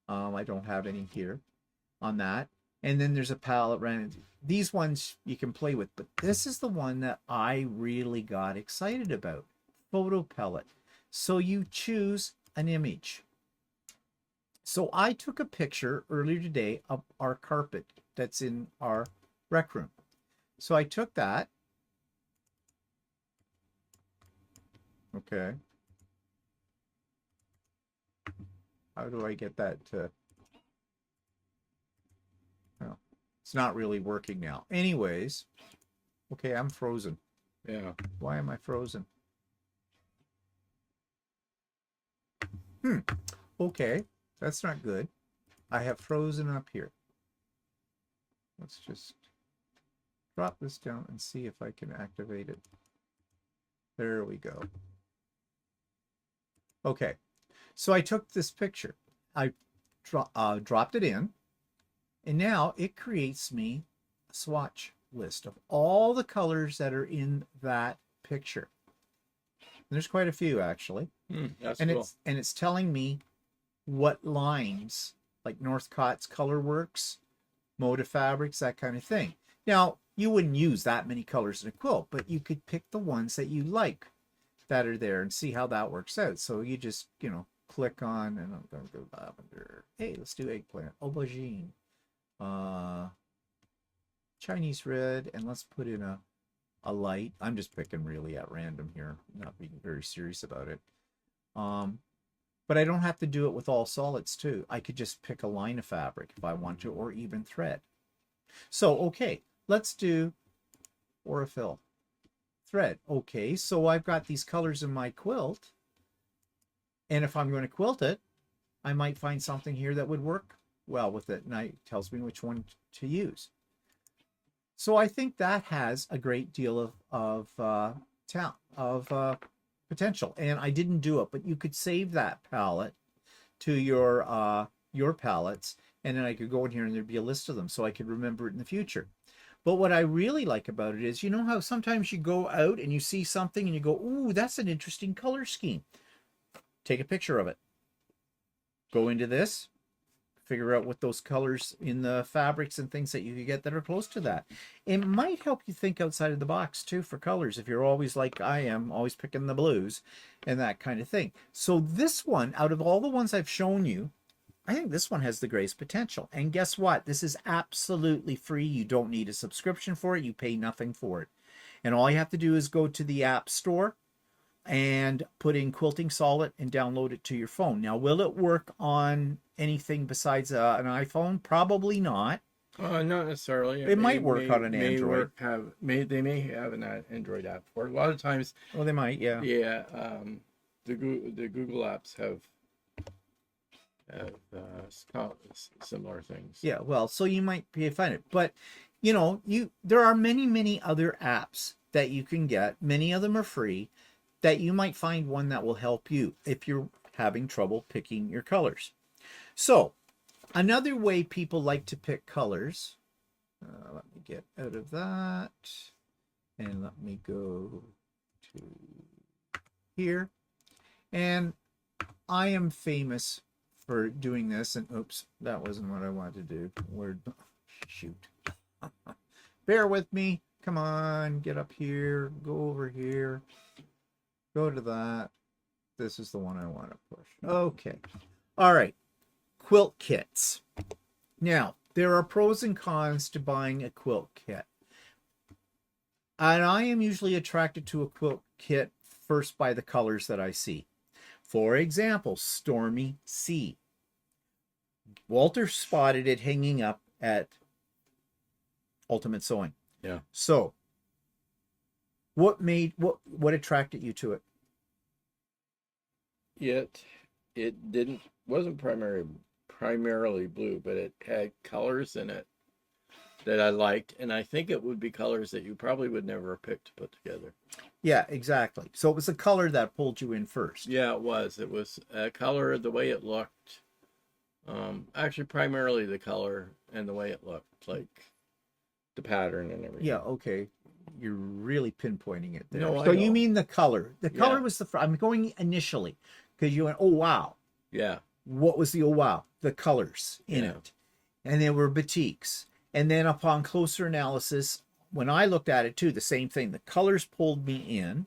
[SPEAKER 1] I don't have any here on that. And then there's a palette around. These ones you can play with, but this is the one that I really got excited about. Photo palette. So you choose an image. So I took a picture earlier today of our carpet that's in our rec room. So I took that. Okay. How do I get that to... Oh, it's not really working now. Anyways. Okay, I'm frozen.
[SPEAKER 2] Yeah.
[SPEAKER 1] Why am I frozen? Okay, that's not good. I have frozen up here. let's just drop this down and see if I can activate it. There we go. Okay, so I took this picture. I dropped it in, and now it creates me a swatch list of all the colors that are in that picture. And there's quite a few, actually.
[SPEAKER 2] That's
[SPEAKER 1] and
[SPEAKER 2] cool.
[SPEAKER 1] it's telling me what lines, like Northcott's Colorworks, Moda Fabrics, that kind of thing. Now, you wouldn't use that many colors in a quilt, but you could pick the ones that you like that are there and see how that works out. So you just, click on, and I'm going to go lavender. Hey, let's do eggplant, aubergine, Chinese red, and let's put in a light. I'm just picking really at random here, not being very serious about it. But I don't have to do it with all solids too. I could just pick a line of fabric if I want to, or even thread. So, okay, let's do Aurifil thread. Okay, so I've got these colors in my quilt, and if I'm going to quilt it, I might find something here that would work well with it, and it tells me which one to use. So I think that has a great deal of potential, and I didn't do it, but you could save that palette to your palettes, and then I could go in here and there'd be a list of them so I could remember it in the future. But what I really like about it is, you know how sometimes you go out and you see something and you go, ooh, that's an interesting color scheme. Take a picture of it. Go into this, figure out what those colors in the fabrics and things that you could get that are close to that. It might help you think outside of the box too for colors if you're always like I am, always picking the blues and that kind of thing. So this one, out of all the ones I've shown you, I think this one has the greatest potential. And guess what? This is absolutely free. You don't need a subscription for it. You pay nothing for it. And all you have to do is go to the App Store and put in Quilting Solid and download it to your phone. Now, will it work on anything besides an iPhone? Probably not.
[SPEAKER 2] Not necessarily.
[SPEAKER 1] It might work on an Android.
[SPEAKER 2] They may have an Android app for it. A lot of times.
[SPEAKER 1] Oh, they might, yeah.
[SPEAKER 2] Yeah, the Google apps have similar things.
[SPEAKER 1] Yeah, well, so you might be able to find it, but there are many other apps that you can get. Many of them are free. That you might find one that will help you if you're having trouble picking your colors. So another way people like to pick colors, let me get out of that and let me go to here. And I am famous for doing this, and oops, that wasn't what I wanted to do. Shoot. Bear with me. Come on, get up here, go over here. Go to that. This is the one I want to push. Okay. All right. Quilt kits. Now, there are pros and cons to buying a quilt kit. And I am usually attracted to a quilt kit first by the colors that I see. For example, Stormy Sea. Walter spotted it hanging up at Ultimate Sewing.
[SPEAKER 2] Yeah.
[SPEAKER 1] So, what attracted you to it?
[SPEAKER 2] It wasn't primarily blue, but it had colors in it that I liked, and I think it would be colors that you probably would never have picked to put together.
[SPEAKER 1] Yeah, exactly. So it was the color that pulled you in first.
[SPEAKER 2] Yeah, it was. It was a color, the way it looked. Actually, primarily the color and the way it looked, like the pattern and everything.
[SPEAKER 1] Yeah, okay. You're really pinpointing it there.
[SPEAKER 2] No,
[SPEAKER 1] so you mean the color. The color was I'm going initially because you went, oh, wow.
[SPEAKER 2] Yeah.
[SPEAKER 1] What was the oh, wow? The colors in it. And they were batiks. And then upon closer analysis, when I looked at it too, the same thing. The colors pulled me in.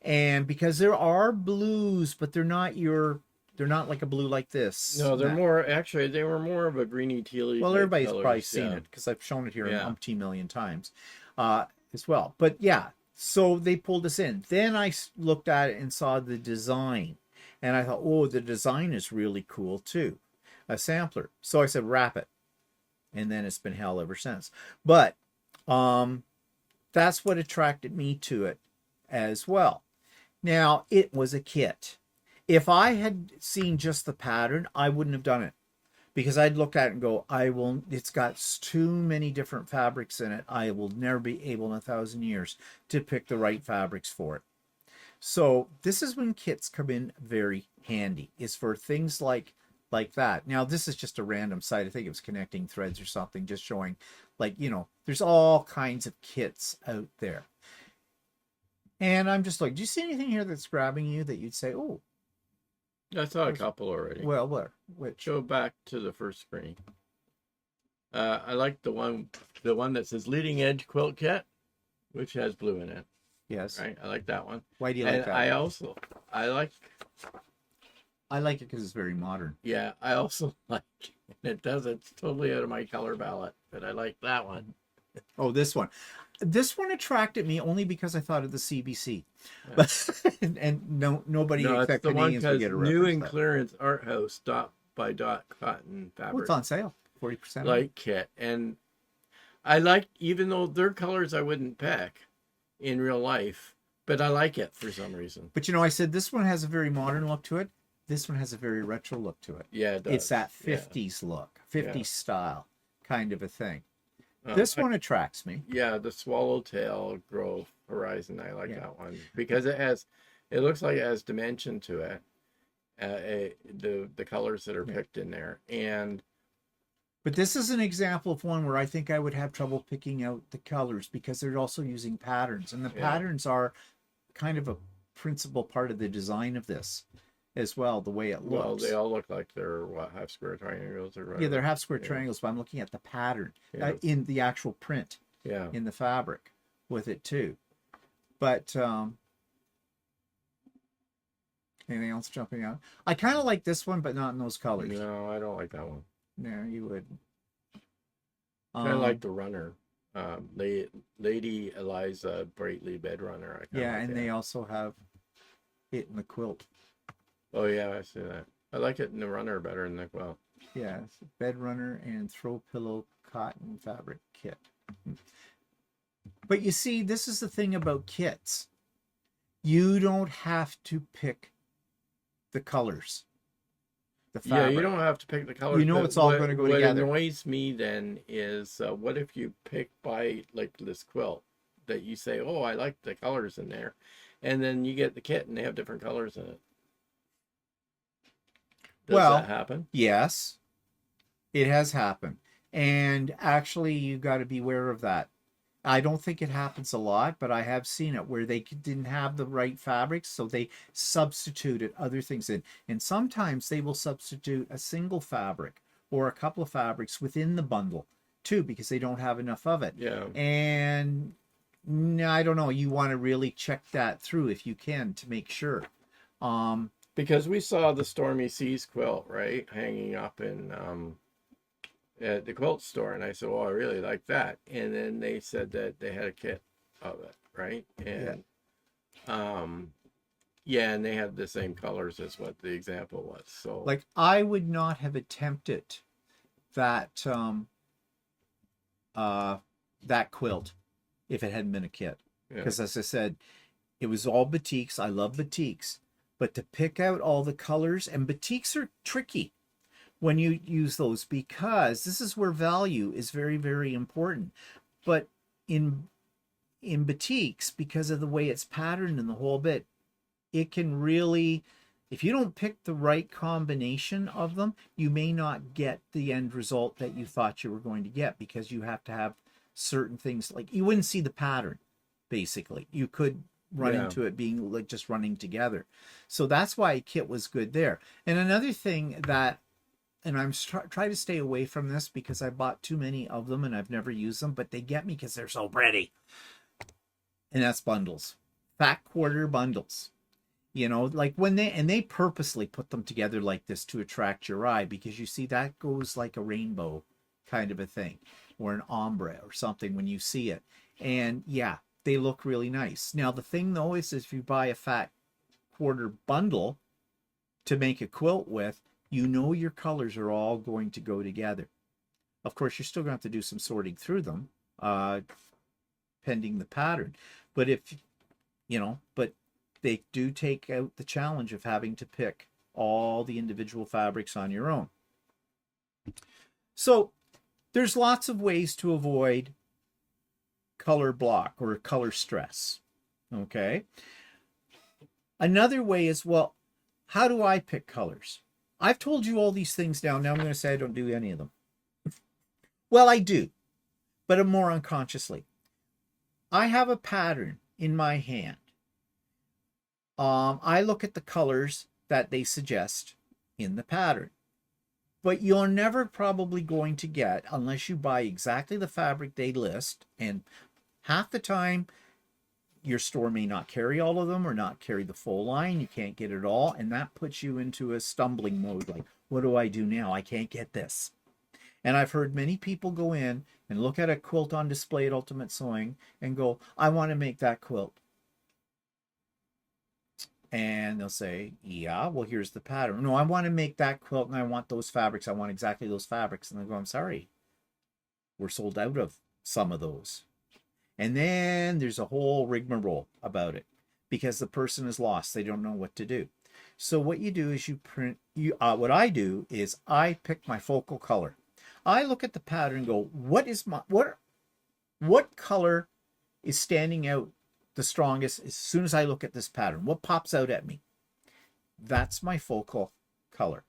[SPEAKER 1] And because there are blues, but they're not like a blue like this.
[SPEAKER 2] No, they were more of a greeny tealy.
[SPEAKER 1] Well, everybody's
[SPEAKER 2] colors,
[SPEAKER 1] probably seen it because I've shown it here an umpteen million times as well. But yeah, so they pulled us in. Then I looked at it and saw the design. And I thought, oh, the design is really cool too. A sampler. So I said, wrap it. And then it's been hell ever since. But that's what attracted me to it as well. Now, it was a kit. If I had seen just the pattern, I wouldn't have done it. because I'd look at it and go, it's got too many different fabrics in it. I will never be able in 1,000 years to pick the right fabrics for it. So this is when kits come in very handy, is for things like that. Now, this is just a random site. I think it was Connecting Threads or something, just showing, like, there's all kinds of kits out there. And I'm just like, do you see anything here that's grabbing you that you'd say, oh,
[SPEAKER 2] I saw a couple already.
[SPEAKER 1] well, where? Which?
[SPEAKER 2] Go back to the first screen. I like the one that says Leading Edge Quilt Kit, which has blue in it.
[SPEAKER 1] Yes.
[SPEAKER 2] Right. I like that one.
[SPEAKER 1] Why do you like that?
[SPEAKER 2] I like
[SPEAKER 1] it because it's very modern.
[SPEAKER 2] Yeah, I also like it's totally out of my color palette, but I like that one.
[SPEAKER 1] Oh, this one. This one attracted me only because I thought of the CBC.
[SPEAKER 2] Yeah.
[SPEAKER 1] But and nobody expects Canadians to get a reference.
[SPEAKER 2] New and clearance art house dot by dot cotton fabric.
[SPEAKER 1] Oh, it's on sale. 40%.
[SPEAKER 2] Light kit. And I like, even though they're colors I wouldn't pick in real life, but I like it for some reason.
[SPEAKER 1] But I said this one has a very modern look to it. This one has a very retro look to it.
[SPEAKER 2] Yeah, it does.
[SPEAKER 1] It's that 50s look, 50s style kind of a thing.
[SPEAKER 2] Oh,
[SPEAKER 1] This one attracts me.
[SPEAKER 2] Yeah, the Swallowtail Grove Horizon. I like that one because it looks like it has dimension to it. The colors that are picked in there,
[SPEAKER 1] but this is an example of one where I think I would have trouble picking out the colors because they're also using patterns, and the patterns are kind of a principal part of the design of this as well, the way it looks.
[SPEAKER 2] Well, they all look like they're half square triangles or whatever.
[SPEAKER 1] Yeah, they're half square triangles, but I'm looking at the pattern in the actual print in the fabric with it too. But anything else jumping out? I kind of like this one, but not in those colors.
[SPEAKER 2] No, I don't like that one.
[SPEAKER 1] No, you wouldn't.
[SPEAKER 2] I like the runner. Lady Eliza Brightly Bed Runner.
[SPEAKER 1] They also have it in the quilt.
[SPEAKER 2] Oh yeah, I see that. I like it in the runner better than the quilt.
[SPEAKER 1] Yeah, bed runner and throw pillow cotton fabric kit. But you see, this is the thing about kits. You don't have to pick the colors. The fabric.
[SPEAKER 2] Yeah, you don't have to pick the colors.
[SPEAKER 1] It's all going to go together.
[SPEAKER 2] What annoys me then is what if you pick by like this quilt that you say, oh, I like the colors in there, and then you get the kit and they have different colors in it. Does that happen?
[SPEAKER 1] Yes, it has happened. And actually, you got to be aware of that. I don't think it happens a lot, but I have seen it where they didn't have the right fabrics, so they substituted other things in. And sometimes they will substitute a single fabric or a couple of fabrics within the bundle too, because they don't have enough of it.
[SPEAKER 2] Yeah.
[SPEAKER 1] And I don't know. You want to really check that through if you can to make sure.
[SPEAKER 2] Because we saw the Stormy Seas quilt, right, hanging up in at the quilt store, and I said, "Oh, I really like that." And then they said that they had a kit of it, right? And and they had the same colors as what the example was. So,
[SPEAKER 1] like, I would not have attempted that that quilt if it hadn't been a kit, because as I said, it was all batiks. I love batiks. But to pick out all the colors, and batiks are tricky when you use those, because this is where value is very, very important. But in batiks, because of the way it's patterned and the whole bit, it can really, if you don't pick the right combination of them, you may not get the end result that you thought you were going to get, because you have to have certain things, like you wouldn't see the pattern, basically. You could run into it being like just running together. So that's why a kit was good there. And another thing that, and I'm trying to stay away from this because I bought too many of them and I've never used them, but they get me because they're so pretty. And that's bundles. Fat quarter bundles. Like when they purposely put them together like this to attract your eye, because you see that goes like a rainbow kind of a thing, or an ombre or something when you see it. And they look really nice. Now, the thing, though, is if you buy a fat quarter bundle to make a quilt with, your colors are all going to go together. Of course, you're still going to have to do some sorting through them, pending the pattern. But but they do take out the challenge of having to pick all the individual fabrics on your own. So there's lots of ways to avoid color block or color stress. Okay. Another way is, well, how do I pick colors? I've told you all these things now. Now I'm going to say I don't do any of them. Well, I do, but more unconsciously. I have a pattern in my hand. I look at the colors that they suggest in the pattern. But you're never probably going to get, unless you buy exactly the fabric they list, and half the time your store may not carry all of them or not carry the full line. You can't get it all, and that puts you into a stumbling mode, like, what do I do now? I can't get this. And I've heard many people go in and look at a quilt on display at Ultimate Sewing and go, I want to make that quilt. And they'll say, yeah, well, here's the pattern. No, I want to make that quilt and I want those fabrics. I want exactly those fabrics. And they go, I'm sorry, we're sold out of some of those. And then there's a whole rigmarole about it because the person is lost. They don't know what to do. So what you do is what I do is I pick my focal color. I look at the pattern and go, what color is standing out the strongest as soon as I look at this pattern? What pops out at me? That's my focal color.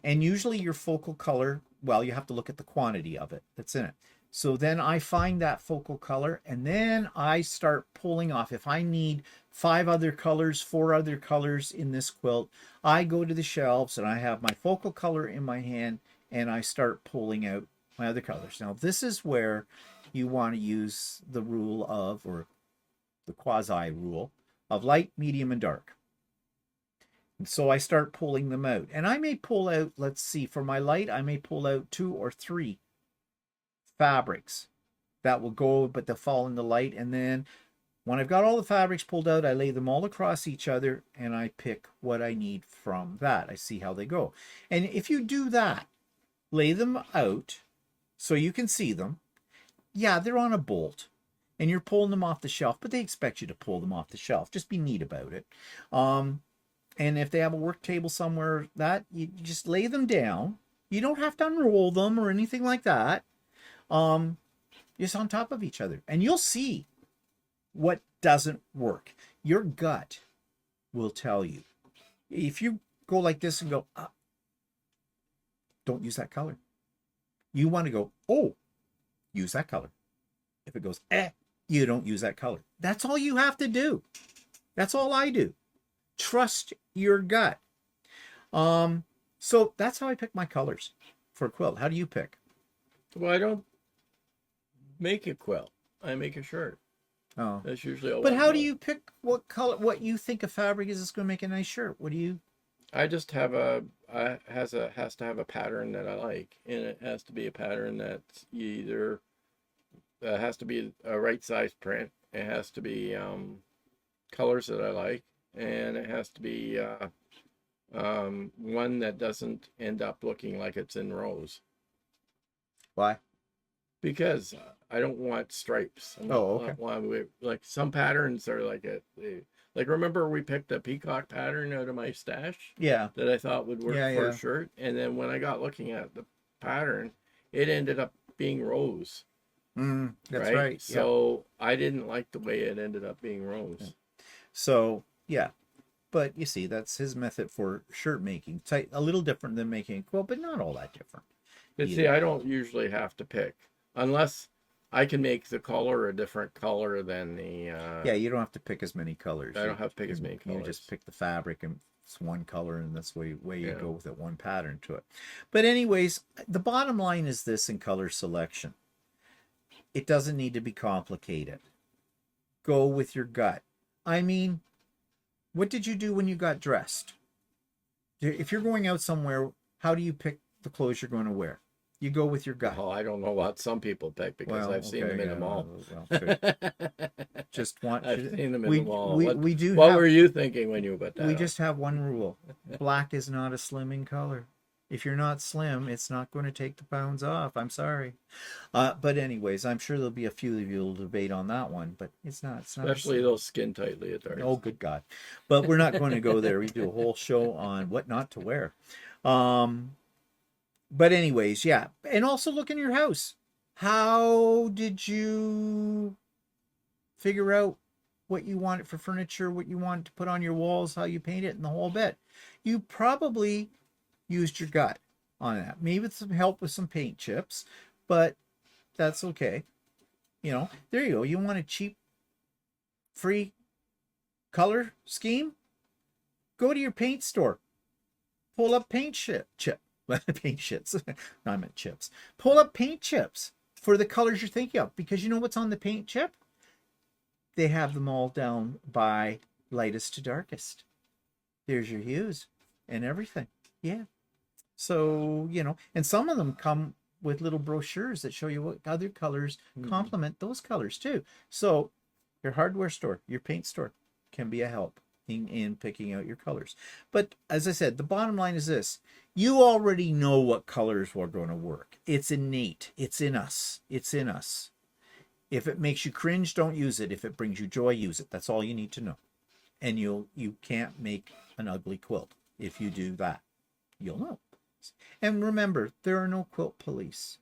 [SPEAKER 1] And usually your focal color, well, you have to look at the quantity of it that's in it. So then I find that focal color and then I start pulling off. If I need 5 other colors, 4 other colors in this quilt, I go to the shelves and I have my focal color in my hand and I start pulling out my other colors. Now, this is where you want to use the rule of, or the quasi rule of light, medium, and dark. And so I start pulling them out. And I may pull out, let's see, for my light, I may pull out 2 or 3 fabrics that will go, but they'll fall in the light. And then when I've got all the fabrics pulled out, I lay them all across each other and I pick what I need from that. I see how they go. And if you do that, lay them out so you can see them. Yeah, they're on a bolt and you're pulling them off the shelf, but they expect you to pull them off the shelf. Just be neat about it. And if they have a work table somewhere, that you just lay them down. You don't have to unroll them or anything like that. Just on top of each other. And you'll see what doesn't work. Your gut will tell you. If you go like this and go, don't use that color. You want to go, oh, use that color. If it goes, you don't use that color. That's all you have to do. That's all I do. Trust your gut. So that's how I pick my colors for a quilt. How do you pick?
[SPEAKER 2] Well, I don't make a quilt. I make a shirt.
[SPEAKER 1] Oh,
[SPEAKER 2] that's usually all.
[SPEAKER 1] But how do you pick what color? What you think a fabric is that's going to make a nice shirt? What do you?
[SPEAKER 2] I just have has to have a pattern that I like, and it has to be a pattern that's either has to be a right size print. It has to be colors that I like, and it has to be one that doesn't end up looking like it's in rows.
[SPEAKER 1] Why?
[SPEAKER 2] Because I don't want stripes.
[SPEAKER 1] Okay.
[SPEAKER 2] Like some patterns are like like remember we picked a peacock pattern out of my stash?
[SPEAKER 1] Yeah.
[SPEAKER 2] That I thought would work for a shirt. And then when I got looking at the pattern, it ended up being rows.
[SPEAKER 1] That's right.
[SPEAKER 2] So I didn't like the way it ended up being rows.
[SPEAKER 1] Yeah. So yeah. But you see, that's his method for shirt making. A little different than making a quilt, but not all that different.
[SPEAKER 2] But see, I don't usually have to pick unless I can make the color a different color than the.
[SPEAKER 1] Yeah, you don't have to pick as many colors.
[SPEAKER 2] I don't have to pick as many colors.
[SPEAKER 1] You just pick the fabric and it's one color, and that's the way you go with it, one pattern to it. But anyways, the bottom line is this in color selection. It doesn't need to be complicated. Go with your gut. I mean, what did you do when you got dressed? If you're going out somewhere, how do you pick the clothes you're going to wear? You go with your gut.
[SPEAKER 2] Oh, I don't know what some people pick because I've seen them in the mall.
[SPEAKER 1] Just want.
[SPEAKER 2] I've seen them in the mall.
[SPEAKER 1] We do.
[SPEAKER 2] What were you thinking when you put that?
[SPEAKER 1] We just have one rule: black is not a slimming color. If you're not slim, it's not going to take the pounds off. I'm sorry. But anyways, I'm sure there'll be a few of you who'll debate on that one, but it's not.
[SPEAKER 2] Especially those skin tight leotards.
[SPEAKER 1] Oh, good God. But we're not going to go there. We do a whole show on what not to wear. But anyways, yeah. And also look in your house. How did you figure out what you wanted for furniture, what you wanted to put on your walls, how you paint it, and the whole bit? You probably used your gut on that. Maybe with some help with some paint chips, but that's okay. You know, there you go. You want a cheap, free color scheme? Go to your paint store. Pull up paint chip. Paint chips. No, I meant chips. Pull up paint chips for the colors you're thinking of, because you know what's on the paint chip? They have them all down by lightest to darkest. There's your hues and everything. Yeah. So, you know, and some of them come with little brochures that show you what other colors complement those colors too. So your hardware store, your paint store can be a help in picking out your colors. But as I said, the bottom line is this: you already know what colors are going to work. It's innate. It's in us. It's in us. If it makes you cringe, don't use it. If it brings you joy, use it. That's all you need to know. And you can't make an ugly quilt. If you do that, you'll know. And remember, there are no quilt police.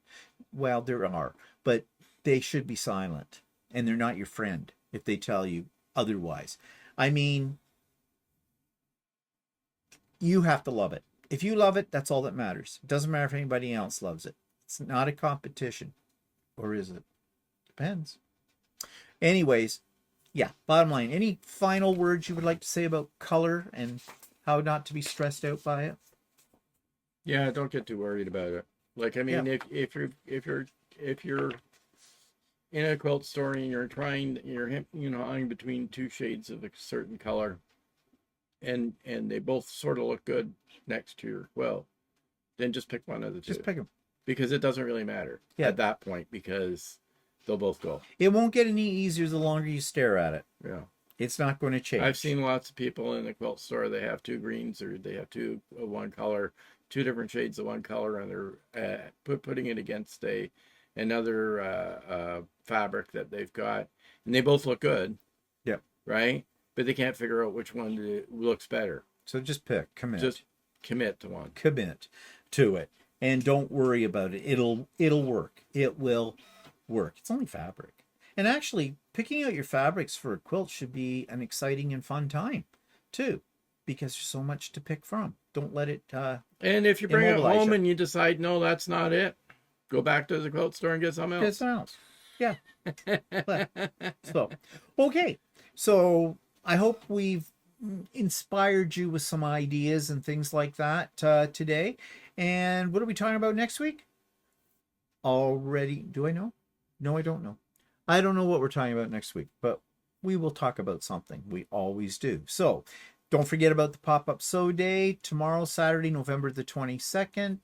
[SPEAKER 1] Well, there are, but they should be silent. And they're not your friend if they tell you otherwise. I mean, you have to love it. If you love it, that's all that matters. It doesn't matter if anybody else loves it. It's not a competition. Or is it? Depends. Anyways, yeah, bottom line. Any final words you would like to say about color and how not to be stressed out by it?
[SPEAKER 2] Yeah, don't get too worried about it. Like, I mean,
[SPEAKER 1] Yeah.
[SPEAKER 2] if you're in a quilt store and you're hanging between two shades of a certain color, and they both sort of look good next to your quilt, then just pick one of the two.
[SPEAKER 1] Just pick them.
[SPEAKER 2] Because it doesn't really matter at that point, because they'll both go.
[SPEAKER 1] It won't get any easier the longer you stare at it.
[SPEAKER 2] Yeah.
[SPEAKER 1] It's not going to change.
[SPEAKER 2] I've seen lots of people in the quilt store, they have two greens, or they have two of one color, two different shades of one color, and they're putting it against another fabric that they've got, and they both look good.
[SPEAKER 1] Yep.
[SPEAKER 2] Right? But they can't figure out which one looks better.
[SPEAKER 1] So just pick. Commit.
[SPEAKER 2] Just commit to one.
[SPEAKER 1] Commit to it. And don't worry about it. It'll work. It will work. It's only fabric. And actually, picking out your fabrics for a quilt should be an exciting and fun time, too, because there's so much to pick from. Don't let it
[SPEAKER 2] and if you bring it
[SPEAKER 1] immobilize
[SPEAKER 2] home
[SPEAKER 1] you.
[SPEAKER 2] and you decide, no, that's not it, go back to the quilt store and get something else.
[SPEAKER 1] Get something else. Yeah. So, okay. So I hope we've inspired you with some ideas and things like that today. And what are we talking about next week? Already, do I know? No, I don't know. I don't know what we're talking about next week, but we will talk about something. We always do. So don't forget about the pop-up sew day tomorrow, Saturday, November the 22nd.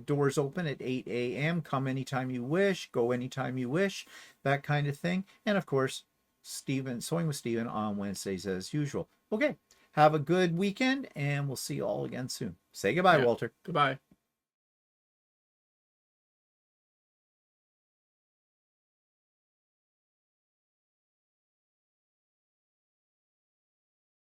[SPEAKER 1] Doors open at 8 a.m. Come anytime you wish, go anytime you wish, that kind of thing. And of course, Sewing with Stephen on Wednesdays as usual. Okay, have a good weekend, and we'll see you all again soon. Say goodbye, Walter.
[SPEAKER 2] Goodbye.